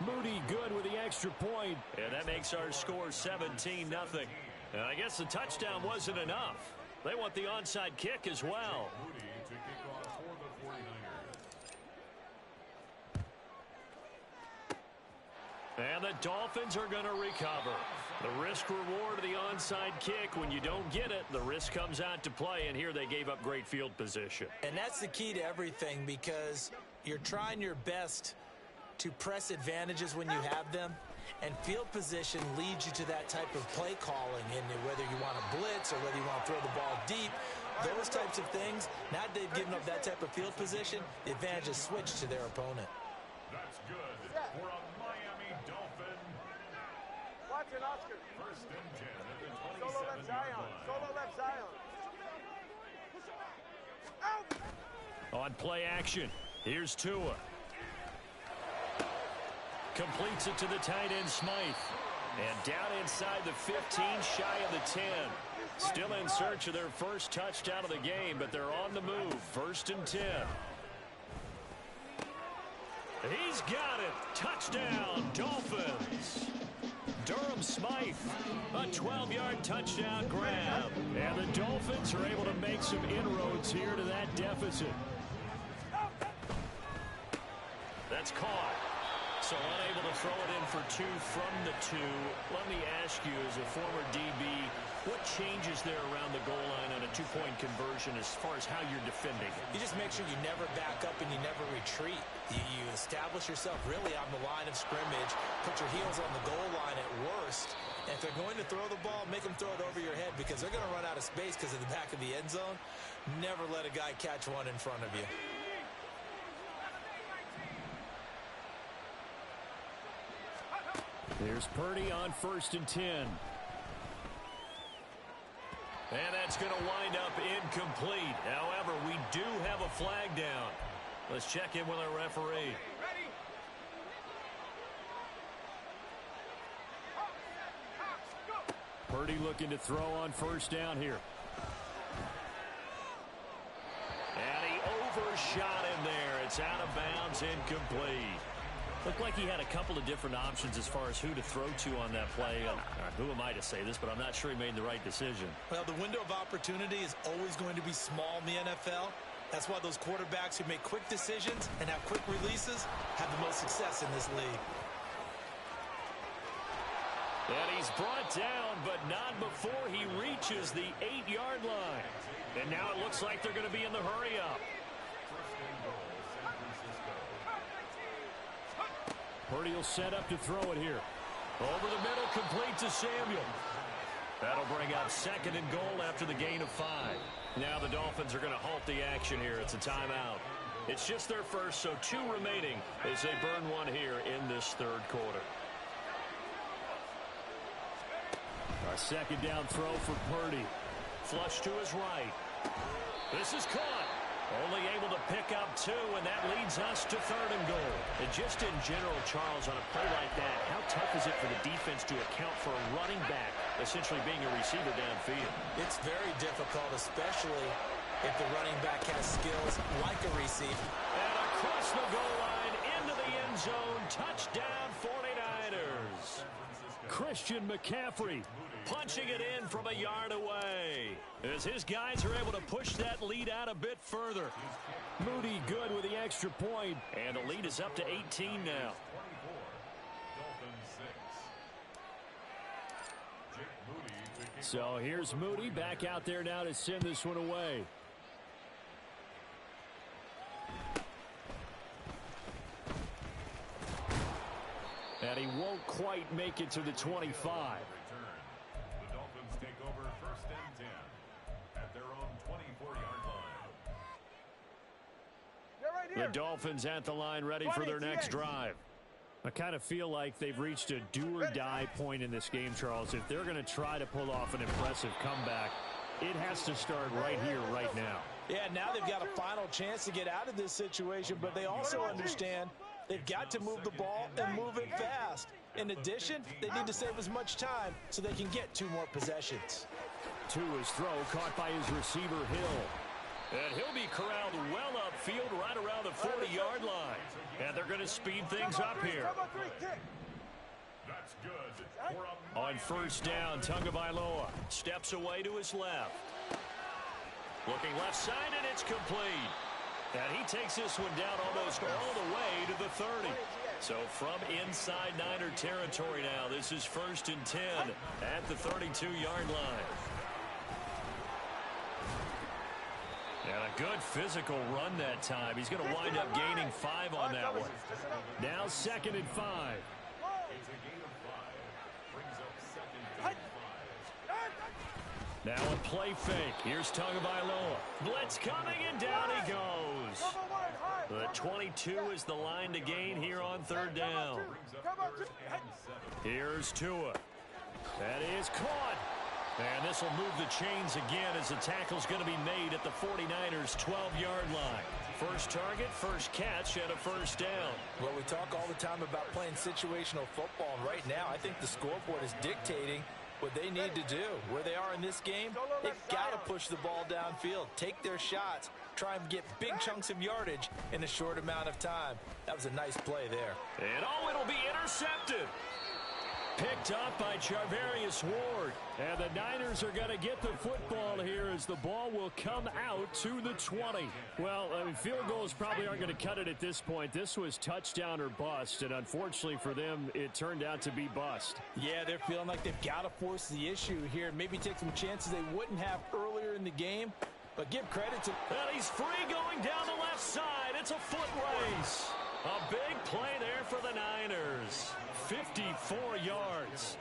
Moody good with the extra point. And that makes our score 17-0. And I guess the touchdown wasn't enough. They want the onside kick as well. And the Dolphins are going to recover. The risk-reward of the onside kick, when you don't get it, the risk comes out to play, and here they gave up great field position. And that's the key to everything, because you're trying your best to press advantages when you have them, and field position leads you to that type of play calling, and whether you want to blitz or whether you want to throw the ball deep, those types of things. Now that they've given up that type of field position, the advantage is switched to their opponent. That's good for a Miami Dolphin. Watch it, Oscar. 1st and 10 at the Solo left 27-yard Zion. line. Solo left Zion. Out. On play action, here's Tua. Completes it to the tight end, Smythe. And down inside the 15, shy of the 10. Still in search of their first touchdown of the game, but they're on the move. 1st and 10. He's got it. Touchdown, Dolphins. Durham Smythe, a 12-yard touchdown grab. And the Dolphins are able to make some inroads here to that deficit. That's caught. So unable to throw it in for 2 from the 2. Let me ask you, as a former DB, what changes there around the goal line on a 2-point conversion as far as how you're defending? You just make sure you never back up and you never retreat. You establish yourself really on the line of scrimmage, put your heels on the goal line at worst, and if they're going to throw the ball, make them throw it over your head, because they're going to run out of space because of the back of the end zone. Never let a guy catch one in front of you. There's Purdy on 1st and 10. And that's going to wind up incomplete. However, we do have a flag down. Let's check in with our referee. Purdy looking to throw on 1st down here. And he overshot him there. It's out of bounds, incomplete. Looked like he had a couple of different options as far as who to throw to on that play. Who am I to say this, but I'm not sure he made the right decision. Well, the window of opportunity is always going to be small in the NFL. That's why those quarterbacks who make quick decisions and have quick releases have the most success in this league. And he's brought down, but not before he reaches the 8-yard line. And now it looks like they're going to be in the hurry-up. Purdy will set up to throw it here. Over the middle, complete to Samuel. That'll bring up 2nd and goal after the gain of 5. Now the Dolphins are going to halt the action here. It's a timeout. It's just their first, so 2 remaining as they burn one here in this 3rd quarter. A 2nd down throw for Purdy. Flush to his right. This is caught. Only able to pick up 2, and that leads us to 3rd and goal. And just in general, Charles, on a play like that, how tough is it for the defense to account for a running back essentially being a receiver downfield? It's very difficult, especially if the running back has skills like a receiver. And across the goal line, into the end zone, touchdown 49ers. Christian McCaffrey punching it in from a yard away as his guys are able to push that lead out a bit further. Moody good with the extra point, and the lead is up to 18 now. So here's Moody back out there now to send this one away. And he won't quite quite make it to the 25. The Dolphins take over first and 10 at their own 24-yard line. They're right here. The Dolphins at the line, ready for their next drive. I kind of feel like they've reached a do-or-die point in this game, Charles. If they're going to try to pull off an impressive comeback, it has to start right here, right now. Yeah, now they've got a final chance to get out of this situation, but they also understand they've got to move the ball and move it fast. In addition, they need to save as much time so they can get 2 more possessions. To his throw, caught by his receiver, Hill. And he'll be corralled well upfield right around the 40-yard line. And they're going to speed things up here. That's good. On first down, Tagovailoa steps away to his left. Looking left side, and it's complete. And he takes this one down almost all the way to the 30. So from inside Niner territory now, this is first and 10 at the 32-yard line. And a good physical run that time. He's going to wind up gaining 5 on that one. Now second and 5. It's a gain of 5. Brings up second and 5. Now a play fake. Here's Tagovailoa. Blitz coming, and down he goes. The 22 is the line to gain here on third down. Here's Tua. That is caught. And this will move the chains again as the tackle's going to be made at the 49ers' 12-yard line. First target, first catch, and a first down. Well, we talk all the time about playing situational football, and right now I think the scoreboard is dictating what they need to do. Where they are in this game, they've got to push the ball downfield, take their shots, try and get big chunks of yardage in a short amount of time. That was a nice play there. And it'll be intercepted. Picked up by Charvarius Ward. And the Niners are going to get the football here as the ball will come out to the 20. Well, field goals probably aren't going to cut it at this point. This was touchdown or bust, and unfortunately for them, it turned out to be bust. Yeah, they're feeling like they've got to force the issue here, maybe take some chances they wouldn't have earlier in the game. But give credit to... And he's free going down the left side. It's a foot race. A big play there for the Niners. 54 yards.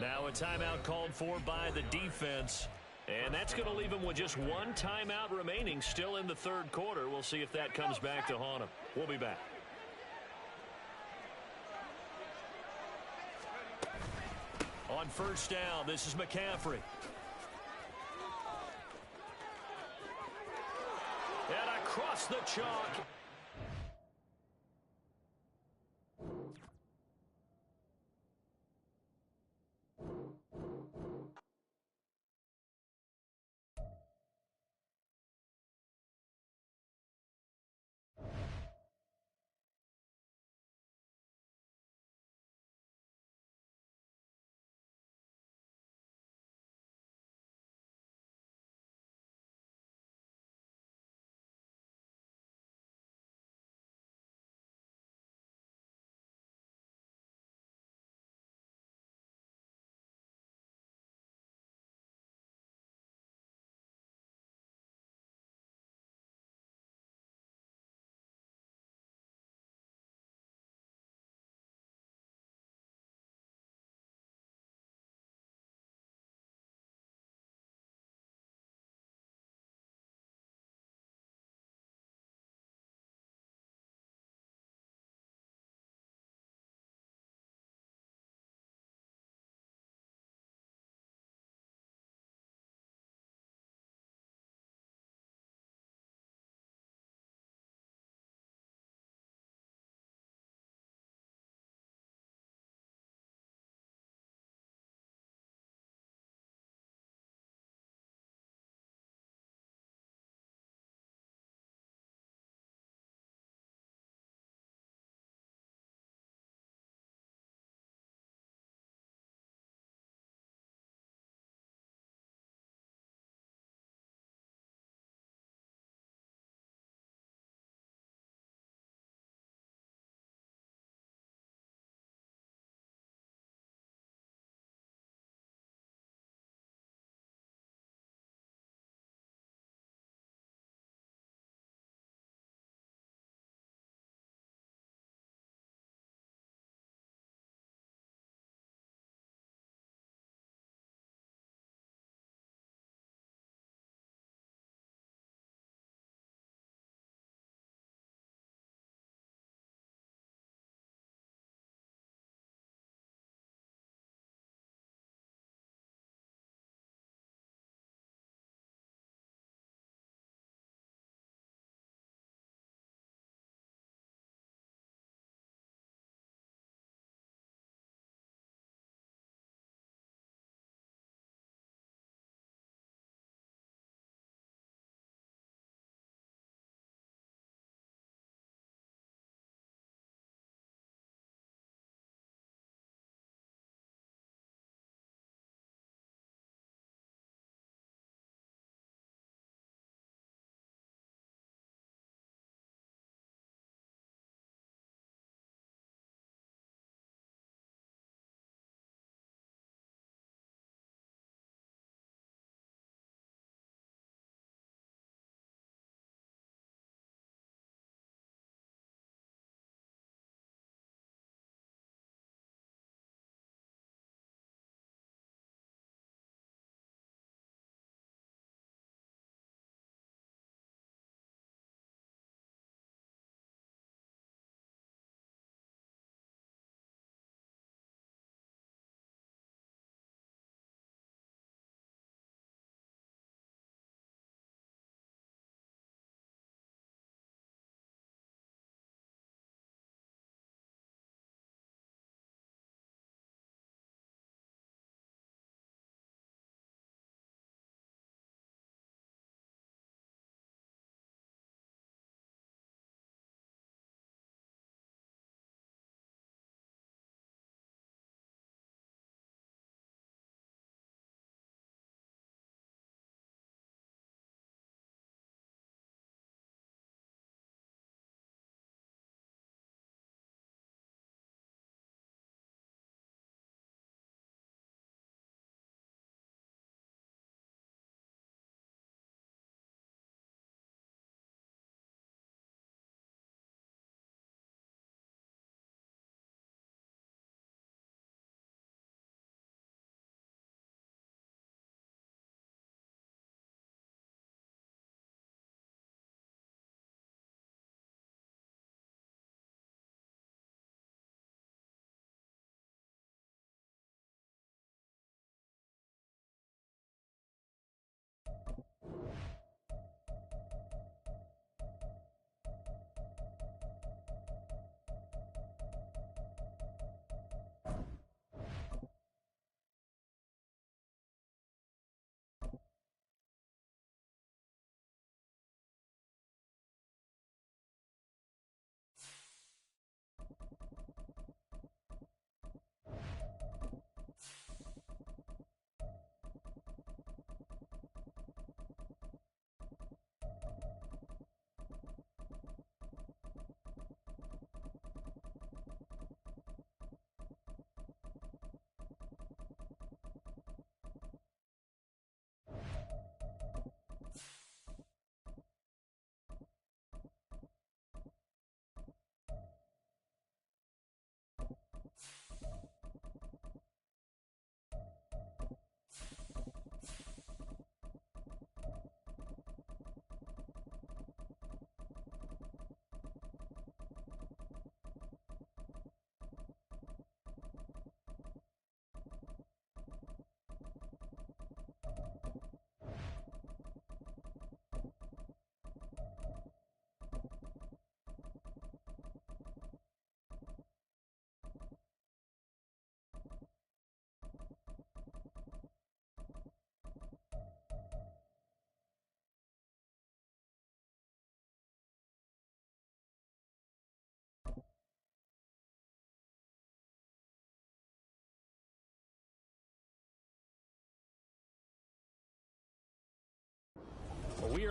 Now a timeout called for by the defense. And that's going to leave him with just one timeout remaining still in the third quarter. We'll see if that comes back to haunt him. We'll be back. On first down, this is McCaffrey. And across the chalk.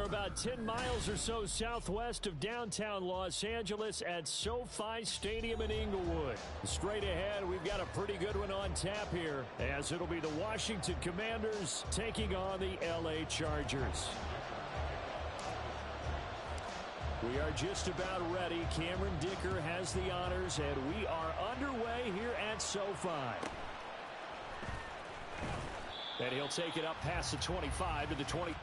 about 10 miles or so southwest of downtown Los Angeles at SoFi Stadium in Inglewood. Straight ahead, we've got a pretty good one on tap here, as it'll be the Washington Commanders taking on the LA Chargers. We are just about ready. Cameron Dicker has the honors, and we are underway here at SoFi. And he'll take it up past the 25 to the 20.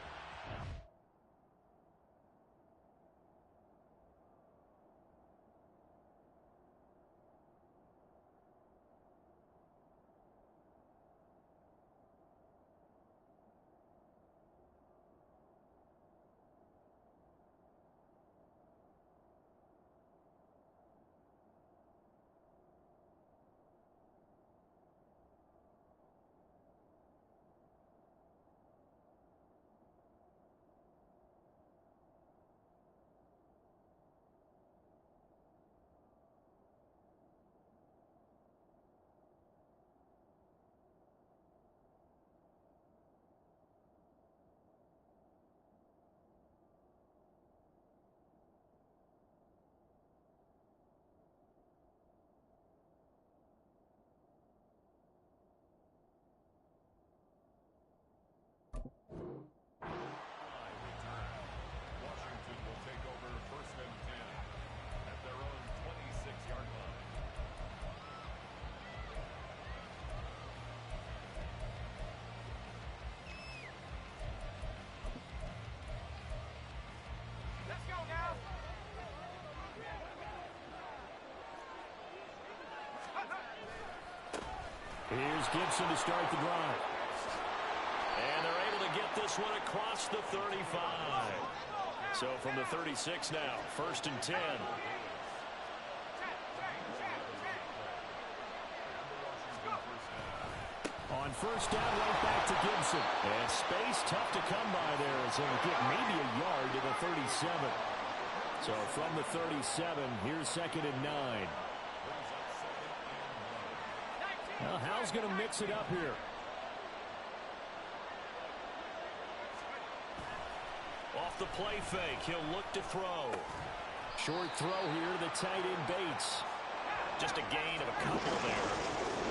Washington will take over first and 10 at their own 26-yard line. Let's go now. Here's Gibson to start the drive. And they're able to get this one across the 35. So from the 36 now, first and 10. On first down, right back to Gibson. And space tough to come by there as he'll get maybe a yard to the 37. So from the 37, here's second and 9. Well, Hal's going to mix it up here. Off the play fake, he'll look to throw. Short throw here to the tight end Bates. Just a gain of a couple there.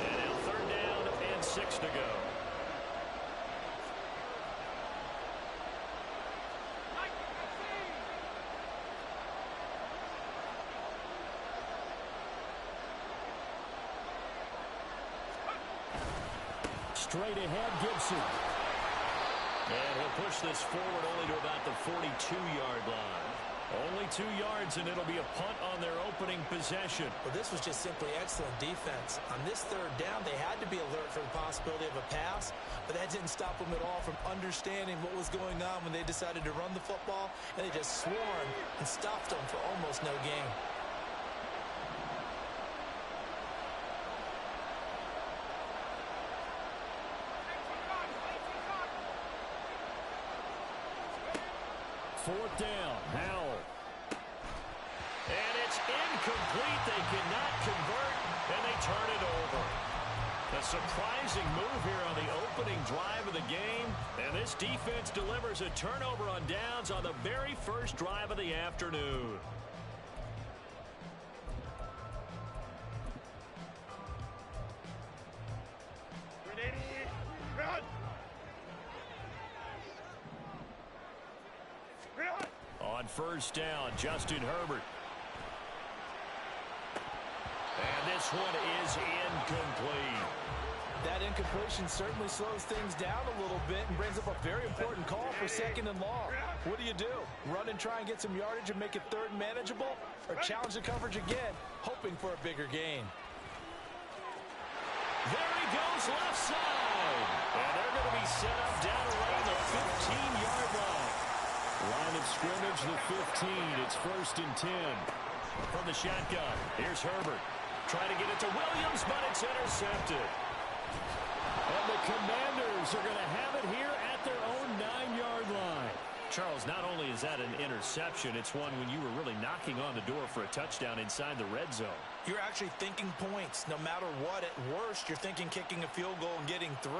And now third down and 6 to go. Straight ahead, Gibson. And he'll push this forward only to about the 42-yard line. Only 2 yards, and it'll be a punt on their opening possession. Well, this was just simply excellent defense. On this third down, they had to be alert for the possibility of a pass, but that didn't stop them at all from understanding what was going on when they decided to run the football, and they just swarmed and stopped them for almost no gain. Fourth down, Howell. And it's incomplete. They cannot convert, and they turn it over. A surprising move here on the opening drive of the game, and this defense delivers a turnover on downs on the very first drive of the afternoon. On first down, Justin Herbert. And this one is incomplete. That incompletion certainly slows things down a little bit and brings up a very important call for second and long. What do? Run and try and get some yardage and make it third and manageable? Or challenge the coverage again, hoping for a bigger gain? There he goes, left side. And they're going to be set up down around the 15-yard line. Line of scrimmage, the 15. It's first and 10. From the shotgun, here's Herbert. Trying to get it to Williams, but it's intercepted. And the Commanders are going to have it here at their own 9-yard line. Charles, not only is that an interception, it's one when you were really knocking on the door for a touchdown inside the red zone. You're actually thinking points. No matter what, at worst, you're thinking kicking a field goal and getting 3.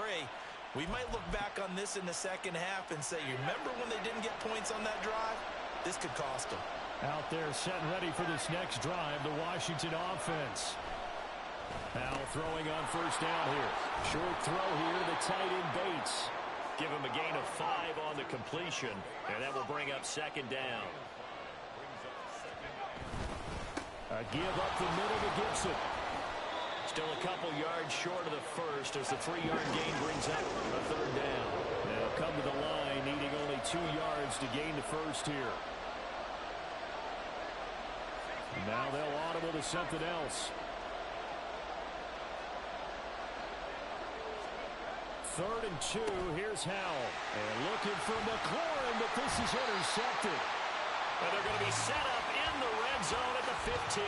We might look back on this in the second half and say, you remember when they didn't get points on that drive? This could cost them. Out there set and ready for this next drive, the Washington offense. Now throwing on first down here. Short throw here to the tight end Bates. Give him a gain of 5 on the completion, and that will bring up second down. A give up the middle to Gibson. Still a couple yards short of the first as the 3-yard gain brings up a third down. They'll come to the line needing only 2 yards to gain the first here. Now they'll audible to something else. 3rd and 2. Here's Howell. And looking for McLaurin, but this is intercepted. And they're going to be set up in the red zone at the 15.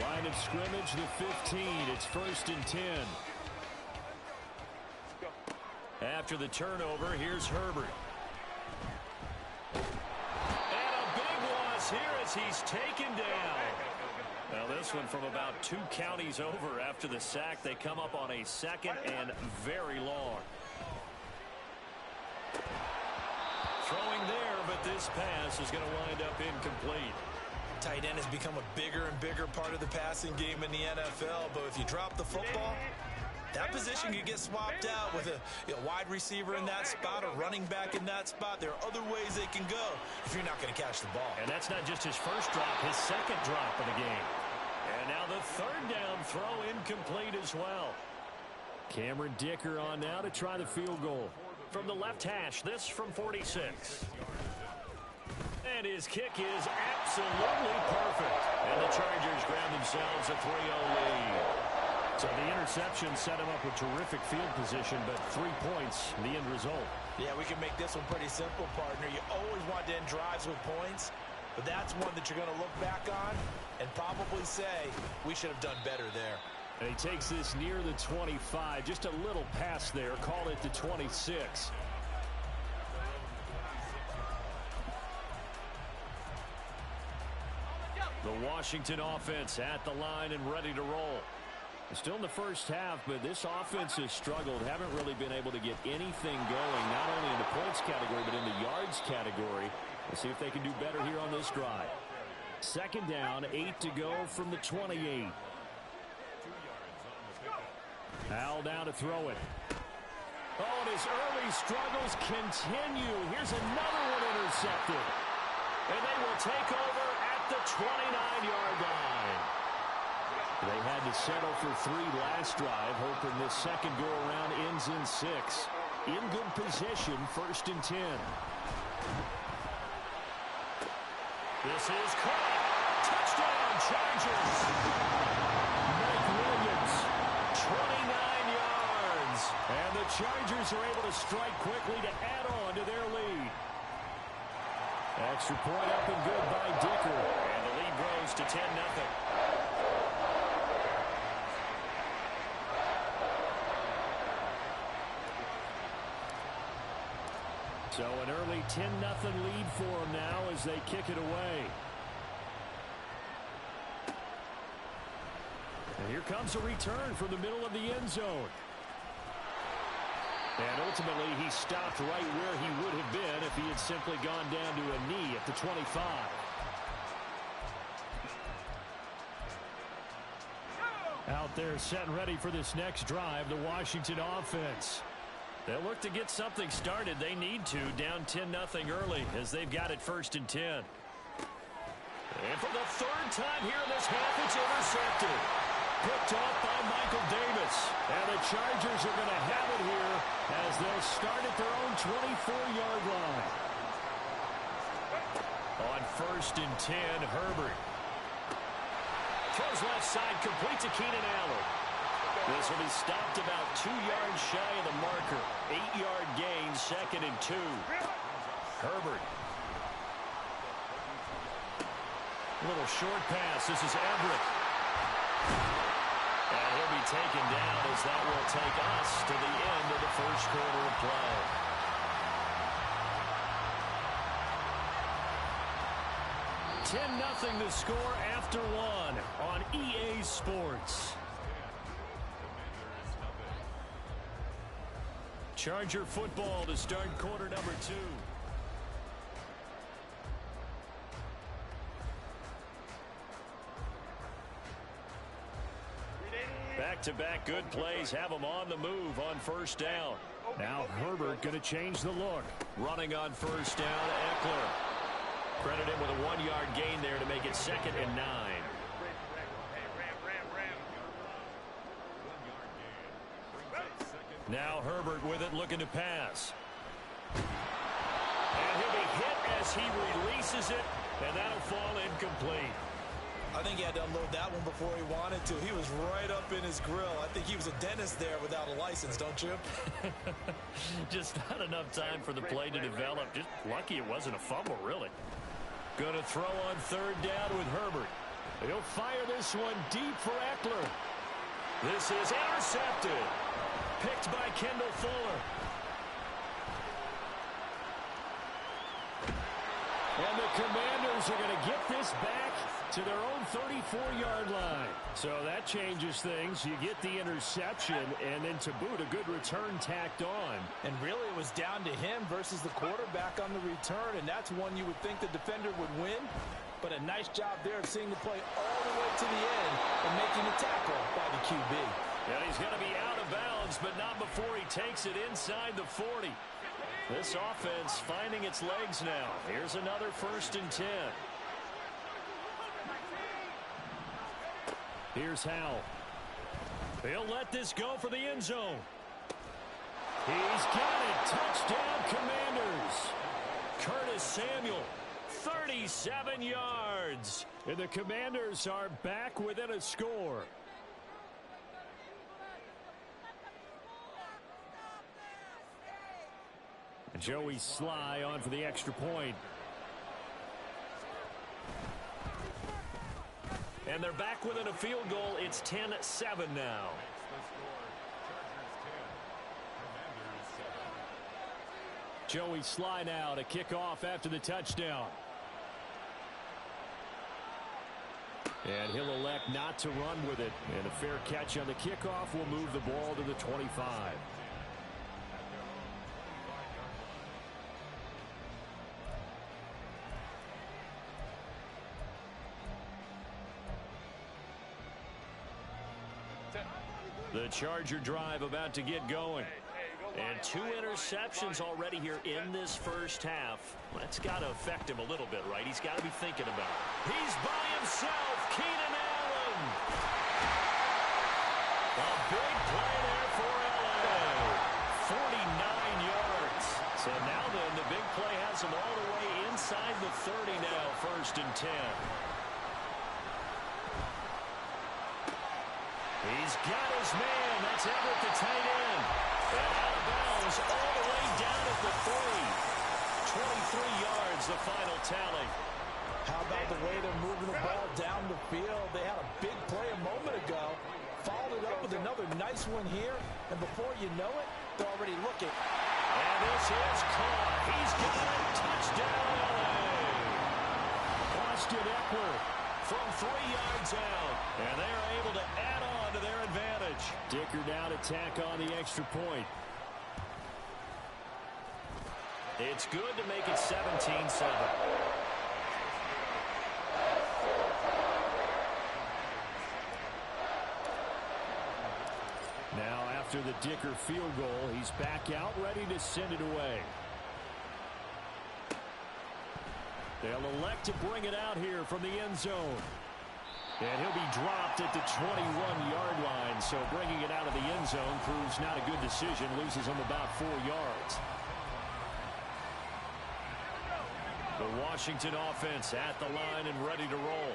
Line of scrimmage, the 15. It's 1st and 10. After the turnover, here's Herbert. And a big loss here as he's taken down. Now this one from about 2 counties over after the sack. They come up on a 2nd and very long. Throwing there, but this pass is going to wind up incomplete. Tight end has become a bigger and bigger part of the passing game in the NFL, but if you drop the football, that position could get swapped out with a wide receiver in that spot, a running back in that spot. There are other ways they can go if you're not going to catch the ball. And that's not just his first drop, his second drop of the game. And now the 3rd down throw incomplete as well. Cameron Dicker on now to try the field goal. From the left hash, this from 46. And his kick is absolutely perfect. And the Chargers grab themselves a 3-0 lead. So the interception set him up with terrific field position, but 3 points, the end result. Yeah, we can make this one pretty simple, partner. You always want to end drives with points, but that's one that you're going to look back on and probably say, we should have done better there. And he takes this near the 25, just a little pass there, call it the 26. The Washington offense at the line and ready to roll. Still in the first half, but this offense has struggled. Haven't really been able to get anything going, not only in the points category, but in the yards category. We'll see if they can do better here on this drive. 2nd down, 8 to go from the 28. Howell down to throw it. Oh, and his early struggles continue. Here's another one intercepted. And they will take over at the 29-yard line. They had to settle for 3 last drive, hoping this second go-around ends in 6. In good position, 1st and 10. This is caught. Touchdown, Chargers. Mike Williams. 29 yards. And the Chargers are able to strike quickly to add on to their lead. Extra point up and good by Dicker. And the lead grows to 10-0. So an early 10-0 lead for them now as they kick it away. And here comes a return from the middle of the end zone. And ultimately, he stopped right where he would have been if he had simply gone down to a knee at the 25. Out there set and ready for this next drive, the Washington offense. They'll look to get something started. They need to, down 10-0 early as they've got it 1st and 10. And for the 3rd time here in this half, it's intercepted. Picked off by Michael Davis. And the Chargers are going to have it here as they'll start at their own 24-yard line. On 1st and 10, Herbert. Throws left side, complete to Keenan Allen. This will be stopped about 2 yards shy of the marker. 8-yard gain, 2nd and 2. Herbert. Little short pass. This is Everett. And he'll be taken down as that will take us to the end of the 1st quarter of play. $10-0 the score after 1 on EA Sports. Charger football to start quarter number 2. Back-to-back good plays have them on the move on first down. Now Herbert going to change the look. Running on first down, Eckler. Credit him with a 1-yard gain there to make it 2nd and 9. Now Herbert with it, looking to pass. And he'll be hit as he releases it, and that'll fall incomplete. I think he had to unload that one before he wanted to. He was right up in his grill. I think he was a dentist there without a license, don't you? Just not enough time for the play to develop. Just lucky it wasn't a fumble, really. Going to throw on 3rd down with Herbert. He'll fire this one deep for Eckler. This is intercepted. Picked by Kendall Fuller. And the Commanders are going to get this back to their own 34-yard line. So that changes things. You get the interception, and then to boot, a good return tacked on. And really, it was down to him versus the quarterback on the return, and that's one you would think the defender would win. But a nice job there of seeing the play all the way to the end and making the tackle by the QB. And he's going to be out of bounds, but not before he takes it inside the 40. This offense finding its legs now. Here's another 1st and 10. Here's Howell. He'll let this go for the end zone. He's got it. Touchdown, Commanders. Curtis Samuel, 37 yards. And the Commanders are back within a score. Joey Sly on for the extra point. And they're back within a field goal. It's 10-7 now. Joey Sly now to kick off after the touchdown. And he'll elect not to run with it. And a fair catch on the kickoff will move the ball to the 25. The Charger drive about to get going. And 2 interceptions already here in this first half. That's got to affect him a little bit, right? He's got to be thinking about it. He's by himself, Keenan Allen. A big play there for LA. 49 yards. So now then, the big play has him all the way inside the 30 now, 1st and 10. He's got his man. That's Everett, the tight end. And out of bounds all the way down at the 30. 23 yards, the final tally. How about the way they're moving the ball down the field? They had a big play a moment ago. Followed it up with another nice one here. And before you know it, they're already looking. And this is caught. He's got a touchdown, LA. Austin Eckler from 3 yards out. And they are able to add on to their advantage. Dicker now to tack on the extra point. It's good to make it 17-7. Now after the Dicker field goal, he's back out ready to send it away. They'll elect to bring it out here from the end zone. And he'll be dropped at the 21-yard line. So bringing it out of the end zone proves not a good decision. Loses him about 4 yards. The Washington offense at the line and ready to roll.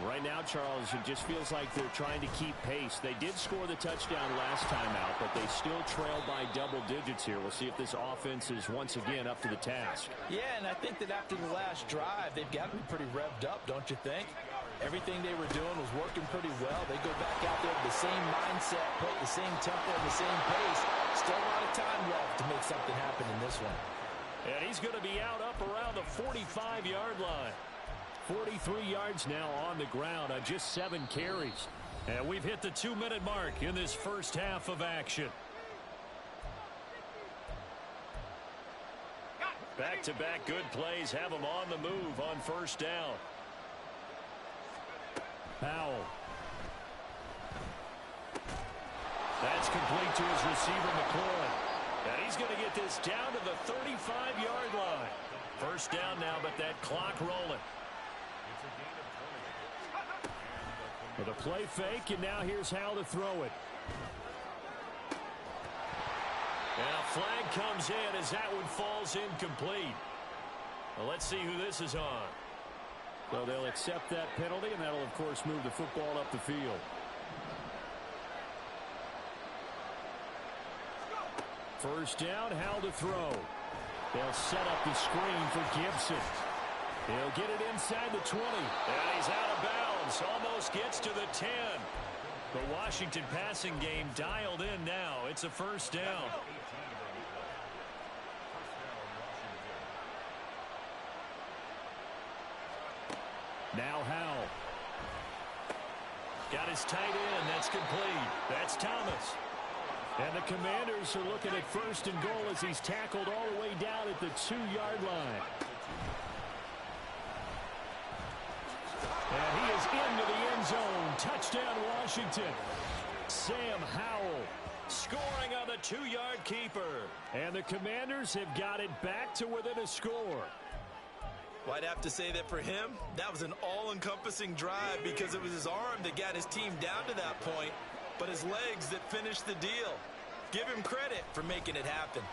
Right now, Charles, it just feels like they're trying to keep pace. They did score the touchdown last time out, but they still trail by double digits here. We'll see if this offense is once again up to the task. Yeah, and I think that after the last drive, they've got to be pretty revved up, don't you think? Everything they were doing was working pretty well. They go back out there with the same mindset, play at the same tempo and the same pace. Still a lot of time left to make something happen in this one. And he's going to be out up around the 45-yard line. 43 yards now on the ground on just 7 carries. And we've hit the 2-minute mark in this first half of action. Back-to-back good plays have them on the move on first down. Powell. That's complete to his receiver, McLaurin. And he's going to get this down to the 35-yard line. First down now, but that clock rolling. With a play fake, and now here's how to throw it. And a flag comes in as that one falls incomplete. Well, let's see who this is on. So they'll accept that penalty, and that'll, of course, move the football up the field. First down, how to throw. They'll set up the screen for Gibson. He'll get it inside the 20. And he's out of bounds. Almost gets to the 10. The Washington passing game dialed in now. It's a first down. Now Howell. Got his tight end. That's complete. That's Thomas. And the Commanders are looking at first and goal as he's tackled all the way down at the 2-yard line. And he is into the end zone. Touchdown, Washington. Sam Howell scoring on the 2-yard keeper. And the Commanders have got it back to within a score. Well, I'd have to say that for him, that was an all-encompassing drive because it was his arm that got his team down to that point, but his legs that finished the deal. Give him credit for making it happen.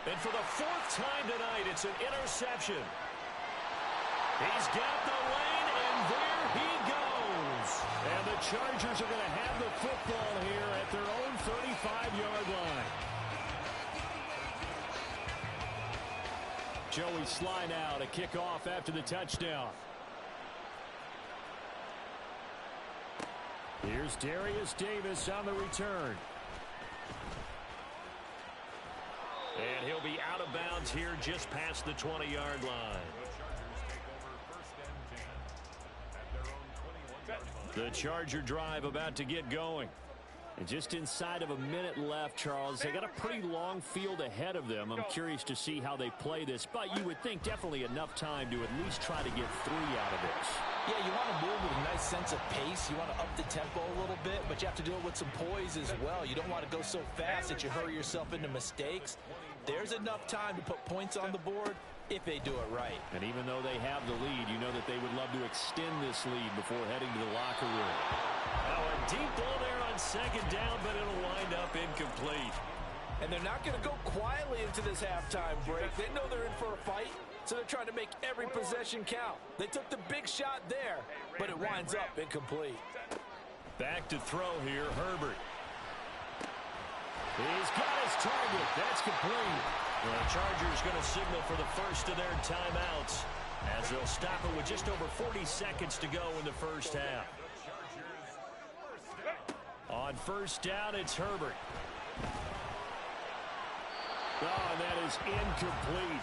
And for the 4th time tonight, it's an interception. He's got the lane, and there he goes. And the Chargers are going to have the football here at their own 35-yard line. Joey Sly now to kick off after the touchdown. Here's Darius Davis on the return. And he'll be out of bounds here just past the 20-yard line. The Charger drive about to get going. And just inside of a minute left, Charles. They got a pretty long field ahead of them. I'm curious to see how they play this, but you would think definitely enough time to at least try to get 3 out of this. Yeah, you want to move with a nice sense of pace. You want to up the tempo a little bit, but you have to do it with some poise as well. You don't want to go so fast that you hurry yourself into mistakes. There's enough time to put points on the board if they do it right. And even though they have the lead, you know that they would love to extend this lead before heading to the locker room. Now a deep ball there on second down, but it'll wind up incomplete. And they're not going to go quietly into this halftime break. They know they're in for a fight, so they're trying to make every possession count. They took the big shot there, but it winds up incomplete. Back to throw here, Herbert. He's got his target. That's complete. The Chargers going to signal for the first of their timeouts as they'll stop it with just over 40 seconds to go in the first half. On first down, it's Herbert. Oh, and that is incomplete.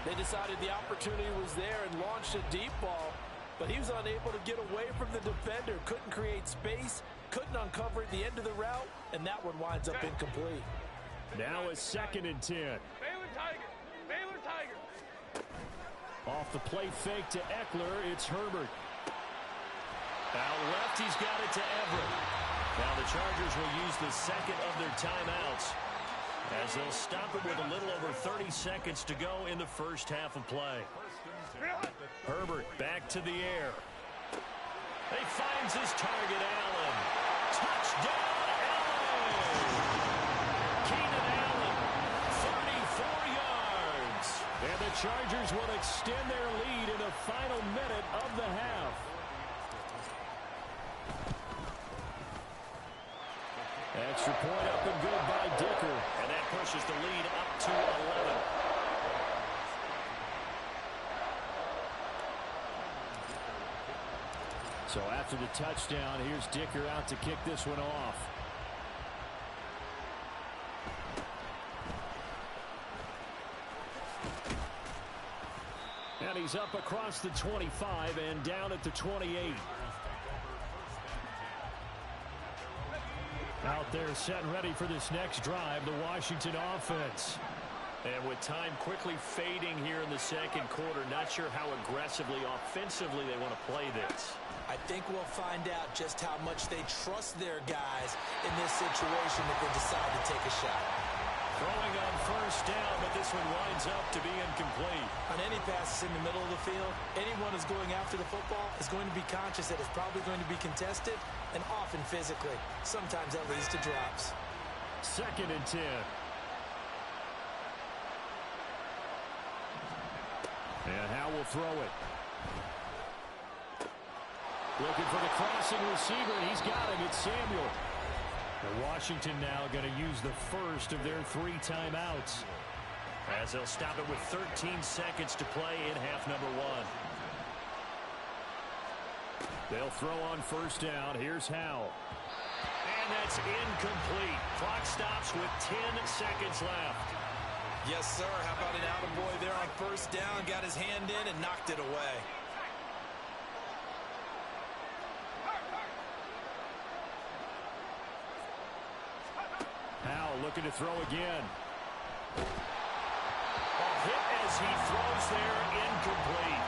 They decided the opportunity was there and launched a deep ball, but he was unable to get away from the defender. Couldn't create space, couldn't uncover at the end of the route, and that one winds up incomplete. Now a 2nd and 10. Baylor Tiger. Baylor Tiger. Off the play fake to Eckler, it's Herbert. Out left, he's got it to Everett. Now the Chargers will use the second of their timeouts as they'll stop it with a little over 30 seconds to go in the first half of play. Herbert back to the air. He finds his target, Allen. Touchdown, Allen! Keenan Allen, 34 yards. And the Chargers will extend their lead in the final minute of the half. Extra point up and good by Dicker. And that pushes the lead up to 11. So after the touchdown, here's Dicker out to kick this one off. And he's up across the 25 and down at the 28. Out there set and ready for this next drive, the Washington offense. And with time quickly fading here in the second quarter, not sure how aggressively, offensively they want to play this. I think we'll find out just how much they trust their guys in this situation if they decide to take a shot. Throwing on first down, but this one winds up to be incomplete. On any passes in the middle of the field, anyone who's going after the football is going to be conscious that it's probably going to be contested, and often physically. Sometimes that leads to drops. 2nd and 10. And Howe will throw it. Looking for the crossing receiver, and he's got him. It's Samuel. And Washington now going to use the first of their 3 timeouts, as they'll stop it with 13 seconds to play in half number 1. They'll throw on first down. Here's Howe. And that's incomplete. Clock stops with 10 seconds left. Yes, sir. How about an attaboy there on first down? Got his hand in and knocked it away. Howe looking to throw again. Hit as he throws there, incomplete.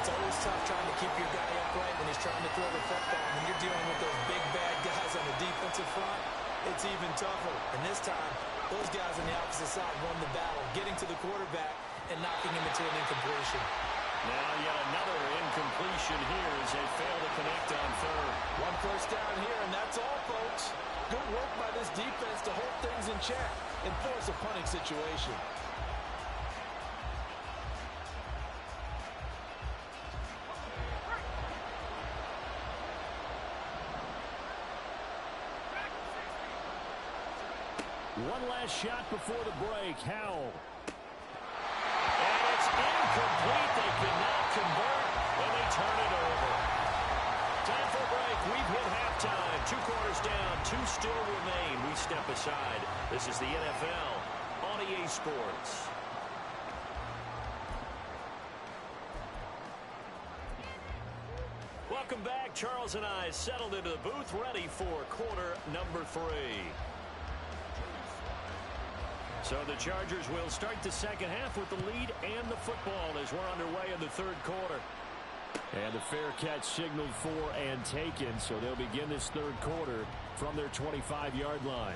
It's always tough trying to keep your guy upright when he's trying to throw the football. When you're dealing with those big, bad guys on the defensive front, it's even tougher. And this time, those guys on the opposite side won the battle, getting to the quarterback and knocking him into an incompletion. Now yet another incompletion here as they fail to connect on third. 1 first down here, and that's all, folks. Good work by this defense to hold things in check and force a punting situation. One last shot before the break. Howell. And it's incomplete. They could not convert, and they turn it over. Time for a break. We've hit halftime. 2 quarters down. 2 still remain. We step aside. This is the NFL on EA Sports. Welcome back. Charles and I settled into the booth, ready for quarter number 3. So the Chargers will start the second half with the lead and the football as we're underway in the third quarter. And the fair catch signaled for and taken, so they'll begin this third quarter from their 25-yard line.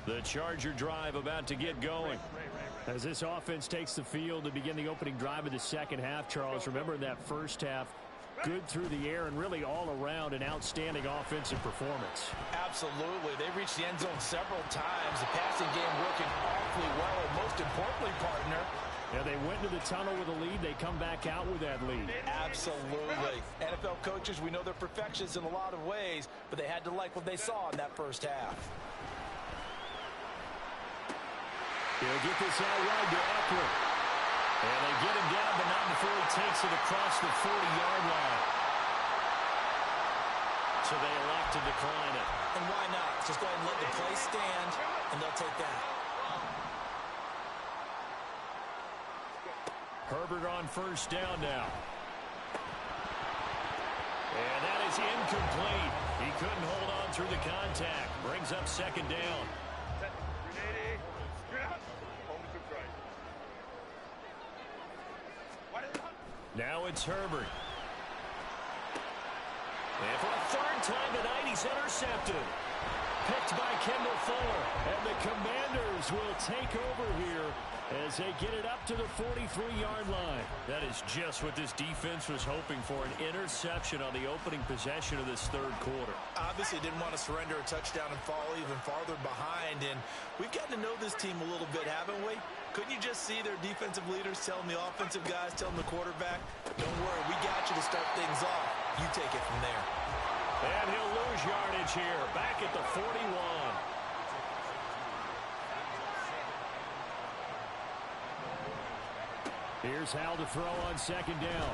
The Charger drive about to get going. As this offense takes the field to begin the opening drive of the second half, Charles, remember in that first half, good through the air and really all around an outstanding offensive performance. Absolutely. They reached the end zone several times. The passing game working awfully well, and most importantly, partner, yeah, they went to the tunnel with a lead. They come back out with that lead. Absolutely. NFL coaches, we know they're perfectionists in a lot of ways, but they had to like what they saw in that first half. He'll get this out wide to Eckler. And they get him down, but not before he takes it across the 40-yard line. So they elect to decline it. And why not? Just go ahead and let the play stand, and they'll take that. Herbert on first down now. And that is incomplete. He couldn't hold on through the contact. Brings up second down. Now it's Herbert. And for a third time tonight, he's intercepted. Picked by Kendall Fuller. And the Commanders will take over here as they get it up to the 43-yard line. That is just what this defense was hoping for, an interception on the opening possession of this third quarter. Obviously didn't want to surrender a touchdown and fall even farther behind, and we've gotten to know this team a little bit, haven't we? Couldn't you just see their defensive leaders telling the offensive guys, telling the quarterback, don't worry, we got you to start things off. You take it from there. And he'll lose yardage here, back at the 41. Here's Hal to throw on second down.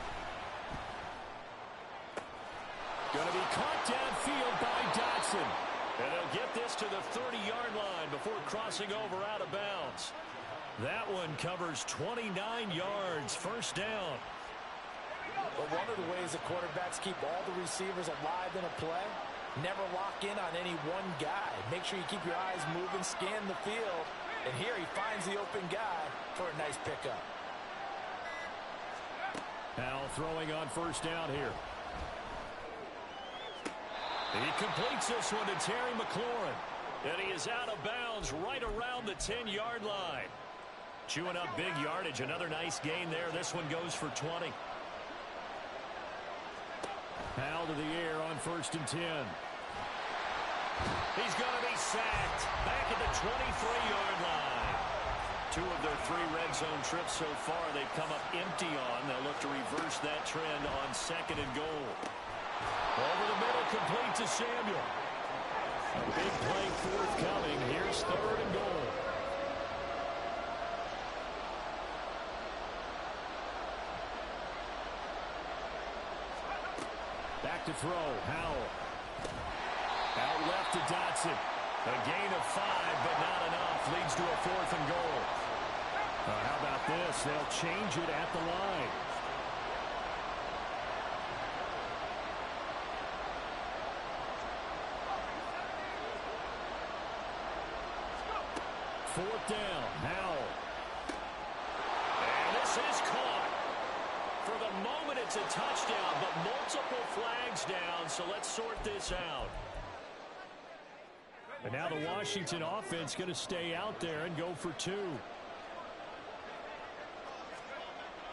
Going to be caught downfield by Dotson. And they'll get this to the 30-yard line before crossing over out of bounds. That one covers 29 yards, first down. But one of the ways the quarterbacks keep all the receivers alive in a play, never lock in on any one guy. Make sure you keep your eyes moving, scan the field, and here he finds the open guy for a nice pickup. Now throwing on first down here. He completes this one to Terry McLaurin. And he is out of bounds right around the 10-yard line. Chewing up big yardage. Another nice gain there. This one goes for 20. Now to the air on first and 10. He's going to be sacked back at the 23-yard line. 2 of their 3 red zone trips so far they've come up empty on. They'll look to reverse that trend on second and goal. Over the middle, complete to Samuel. A big play forthcoming. Here's third and goal. Back to throw. Howell. Out left to Dotson. A gain of 5, but not enough. Leads to a 4th and goal. How about this? They'll change it at the line. Fourth down. Howell. And this is caught. For the moment, it's a touchdown, but multiple flags down, so let's sort this out. And now the Washington offense going to stay out there and go for 2.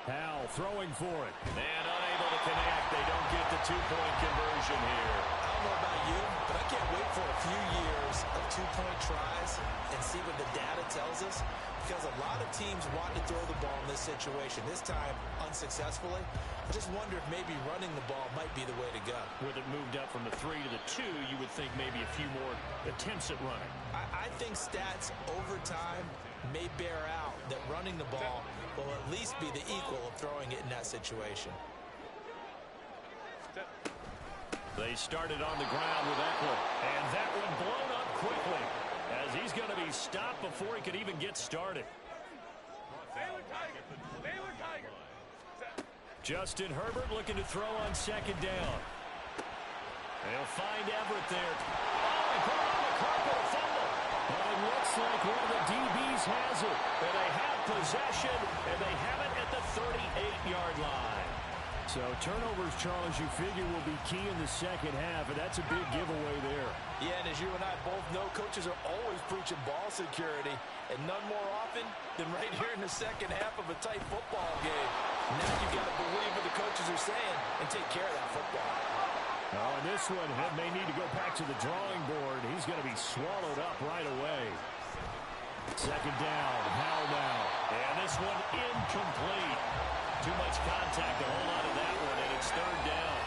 Howell throwing for it. And unable to connect. They don't get the 2-point conversion here. I don't know about you, but I can't wait for a few years of 2-point tries and see what the data tells us, because a lot of teams want to throw the ball in this situation, this time unsuccessfully. I just wonder if maybe running the ball might be the way to go. With it moved up from the 3 to the 2, you would think maybe a few more attempts at running. I think stats over time may bear out that running the ball will at least be the equal of throwing it in that situation. They started on the ground with Eckler. And that one blown up quickly as he's going to be stopped before he could even get started. Baylor Tiger. Baylor Tiger. Justin Herbert looking to throw on second down. They'll find Everett there. Oh, he put it on the carpet, a fumble. But it looks like one of the DBs has it. And they have possession, and they have it at the 38-yard line. So turnovers, Charles, you figure will be key in the second half, and that's a big giveaway there. Yeah, and as you and I both know, coaches are always preaching ball security, and none more often than right here in the second half of a tight football game. Now you got to believe what the coaches are saying and take care of that football. Oh, and this one may need to go back to the drawing board. He's going to be swallowed up right away. Second down, Howell now. And this one incomplete. Too much contact to hold on to that one, and it's third down.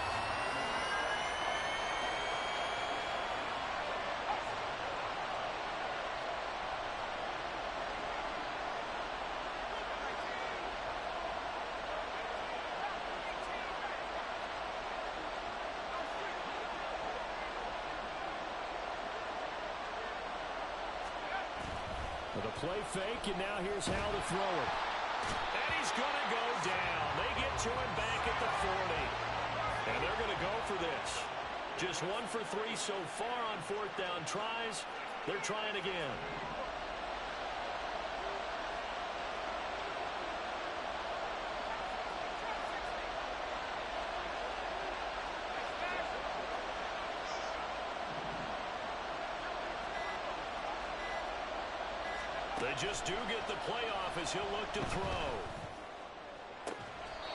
With a play fake, and now here's how to throw it. And he's going to go down. They get to him back at the 40. And they're going to go for this. Just 1 for 3 so far on fourth down tries. They're trying again. They just do get the playoff as he'll look to throw.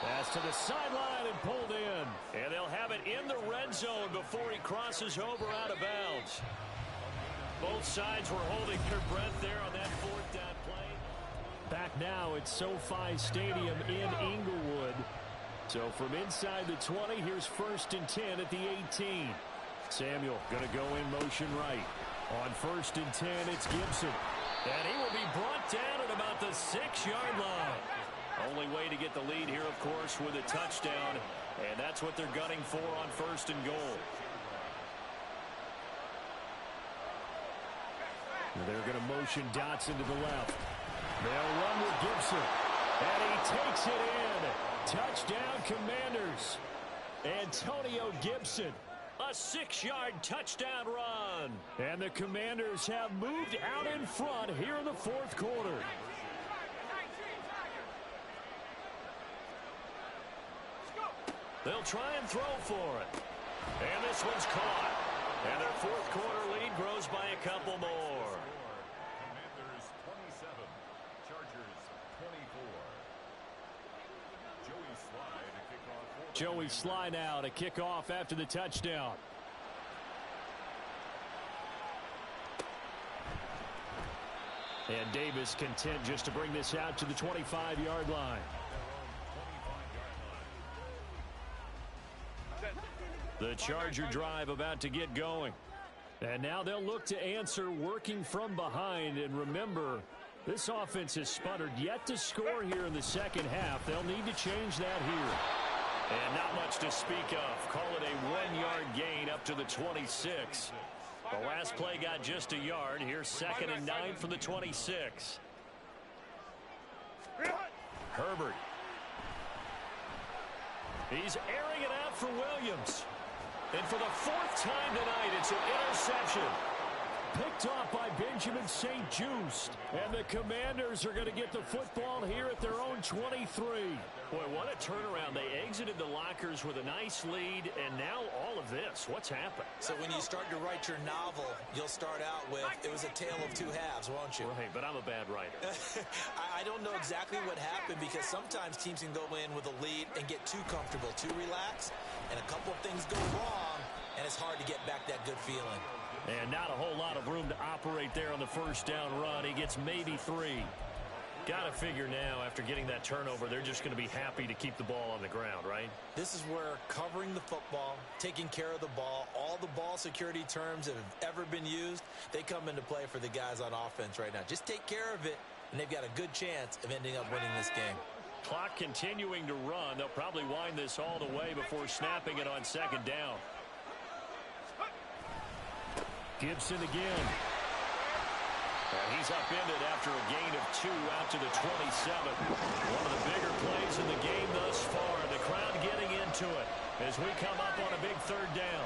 Pass to the sideline and pulled in. And they'll have it in the red zone before he crosses over out of bounds. Both sides were holding their breath there on that fourth down play. Back now at SoFi Stadium in Inglewood. So from inside the 20, here's first and 10 at the 18. Samuel going to go in motion right. On first and 10, it's Gibson. And he will be brought down at about the 6-yard line. Only way to get the lead here, of course, with a touchdown. And that's what they're gunning for on first and goal. They're going to motion Dotson to the left. They'll run with Gibson. And he takes it in. Touchdown, Commanders. Antonio Gibson. A 6-yard touchdown run. And the Commanders have moved out in front here in the fourth quarter. They'll try and throw for it. And this one's caught. And their fourth quarter lead grows by a couple more. Commanders 27, Chargers 24. Joey Sly now to kick off after the touchdown. And Davis content just to bring this out to the 25-yard line. The Charger drive about to get going. And now they'll look to answer working from behind. And remember, this offense has sputtered yet to score here in the second half. They'll need to change that here. And not much to speak of. Call it a 1-yard gain up to the 26. The last play got just a yard. Here's 2nd and 9 from the 26. Herbert. He's airing it out for Williams. And for the 4th time tonight, it's an interception. Picked off by Benjamin St. Just. And the Commanders are going to get the football here at their own 23. Boy, what a turnaround. They exited the lockers with a nice lead, and now all of this. What's happened? So when you start to write your novel, you'll start out with, it was a tale of two halves, won't you? Right, but I'm a bad writer. I don't know exactly what happened because sometimes teams can go in with a lead and get too comfortable, too relaxed, and a couple of things go wrong, and it's hard to get back that good feeling. And not a whole lot of room to operate there on the first down run. He gets maybe 3. Got to figure now, after getting that turnover, they're just going to be happy to keep the ball on the ground, right? This is where covering the football, taking care of the ball, all the ball security terms that have ever been used, they come into play for the guys on offense right now. Just take care of it, and they've got a good chance of ending up winning this game. Clock continuing to run. They'll probably wind this all the way before snapping it on 2nd down. Gibson again. And he's upended after a gain of 2 out to the 27. One of the bigger plays in the game thus far. The crowd getting into it as we come up on a big 3rd down.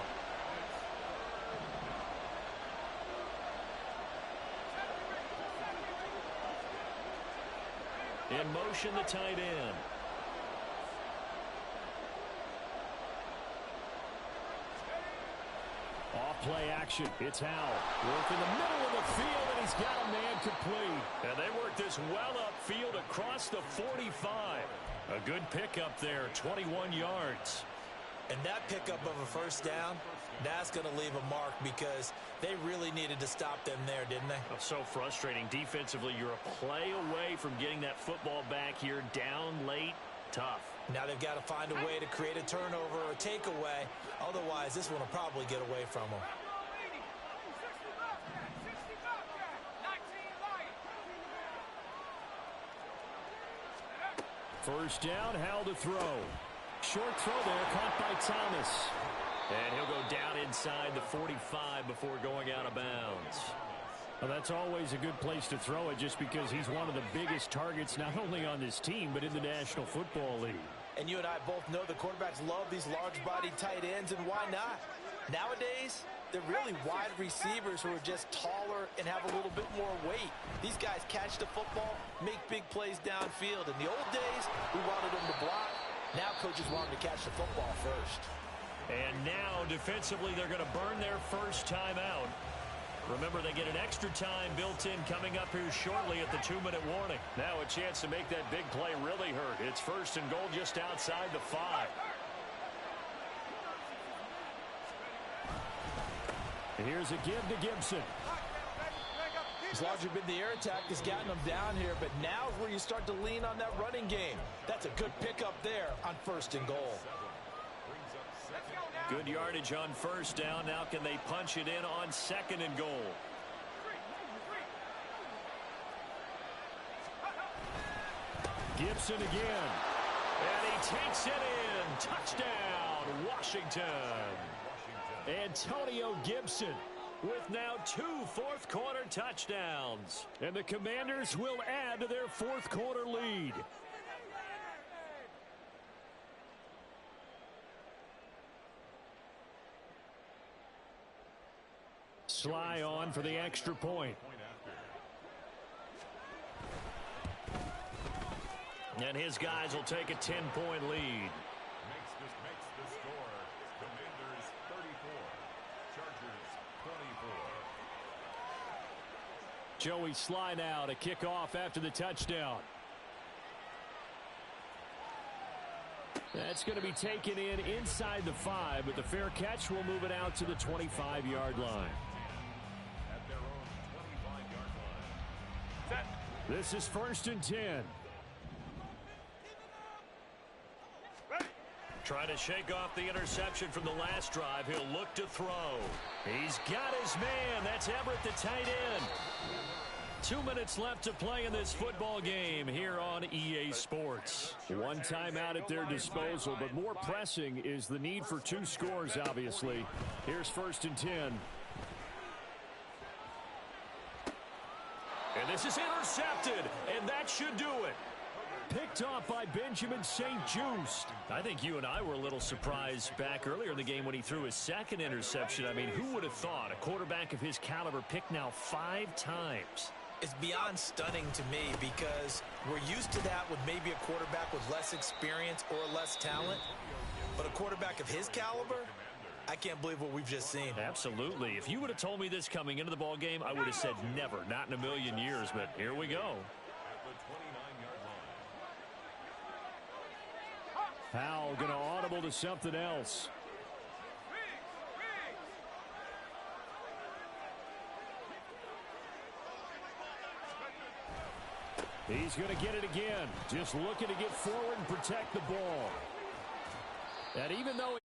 In motion, the tight end. Off-play action. It's Howell. Work in the middle of the field, and he's got a man complete. And they work this well upfield across the 45. A good pickup there, 21 yards. And that pickup of a first down, that's going to leave a mark because they really needed to stop them there, didn't they? Oh, so frustrating. Defensively, you're a play away from getting that football back here, down late, tough. Now they've got to find a way to create a turnover or a takeaway. Otherwise, this one will probably get away from them. First down, Howell to throw. Short throw there, caught by Thomas. And he'll go down inside the 45 before going out of bounds. Well, that's always a good place to throw it just because he's one of the biggest targets not only on this team but in the National Football League. And you and I both know the quarterbacks love these large-bodied tight ends, and why not? Nowadays, they're really wide receivers who are just taller and have a little bit more weight. These guys catch the football, make big plays downfield. In the old days, we wanted them to block. Now coaches want them to catch the football first. And now, defensively, they're going to burn their first time out. Remember, they get an extra time built in coming up here shortly at the 2-minute warning. Now a chance to make that big play really hurt. It's 1st and goal just outside the 5. Here's a give to Gibson. As larger been the air attack has gotten them down here, but now is where you start to lean on that running game. That's a good pickup there on 1st and goal. Good yardage on 1st down. Now can they punch it in on 2nd and goal? Gibson again. And he takes it in. Touchdown, Washington. Antonio Gibson with now 2 fourth-quarter touchdowns. And the Commanders will add to their fourth-quarter lead. Sly on for the extra point. And his guys will take a 10-point lead. Makes the score. Commanders 34. Chargers 24. Joey Sly now to kick off after the touchdown. That's going to be taken in inside the 5, but the fair catch will move it out to the 25-yard line. At their own 25-yard line. Set. This is 1st and 10. Trying to shake off the interception from the last drive. He'll look to throw. He's got his man. That's Everett, the tight end. 2 minutes left to play in this football game here on EA Sports. One timeout at their disposal, but more pressing is the need for 2 scores, obviously. Here's 1st and 10. And this is intercepted, and that should do it. Picked off by Benjamin St-Juste. I think you and I were a little surprised back earlier in the game when he threw his second interception. I mean, who would have thought a quarterback of his caliber picked now 5 times? It's beyond stunning to me because we're used to that with maybe a quarterback with less experience or less talent. But a quarterback of his caliber, I can't believe what we've just seen. Absolutely. If you would have told me this coming into the ball game, I would have said never, not in a million years. But here we go. Howell going to audible to something else. He's going to get it again. Just looking to get forward and protect the ball. And even though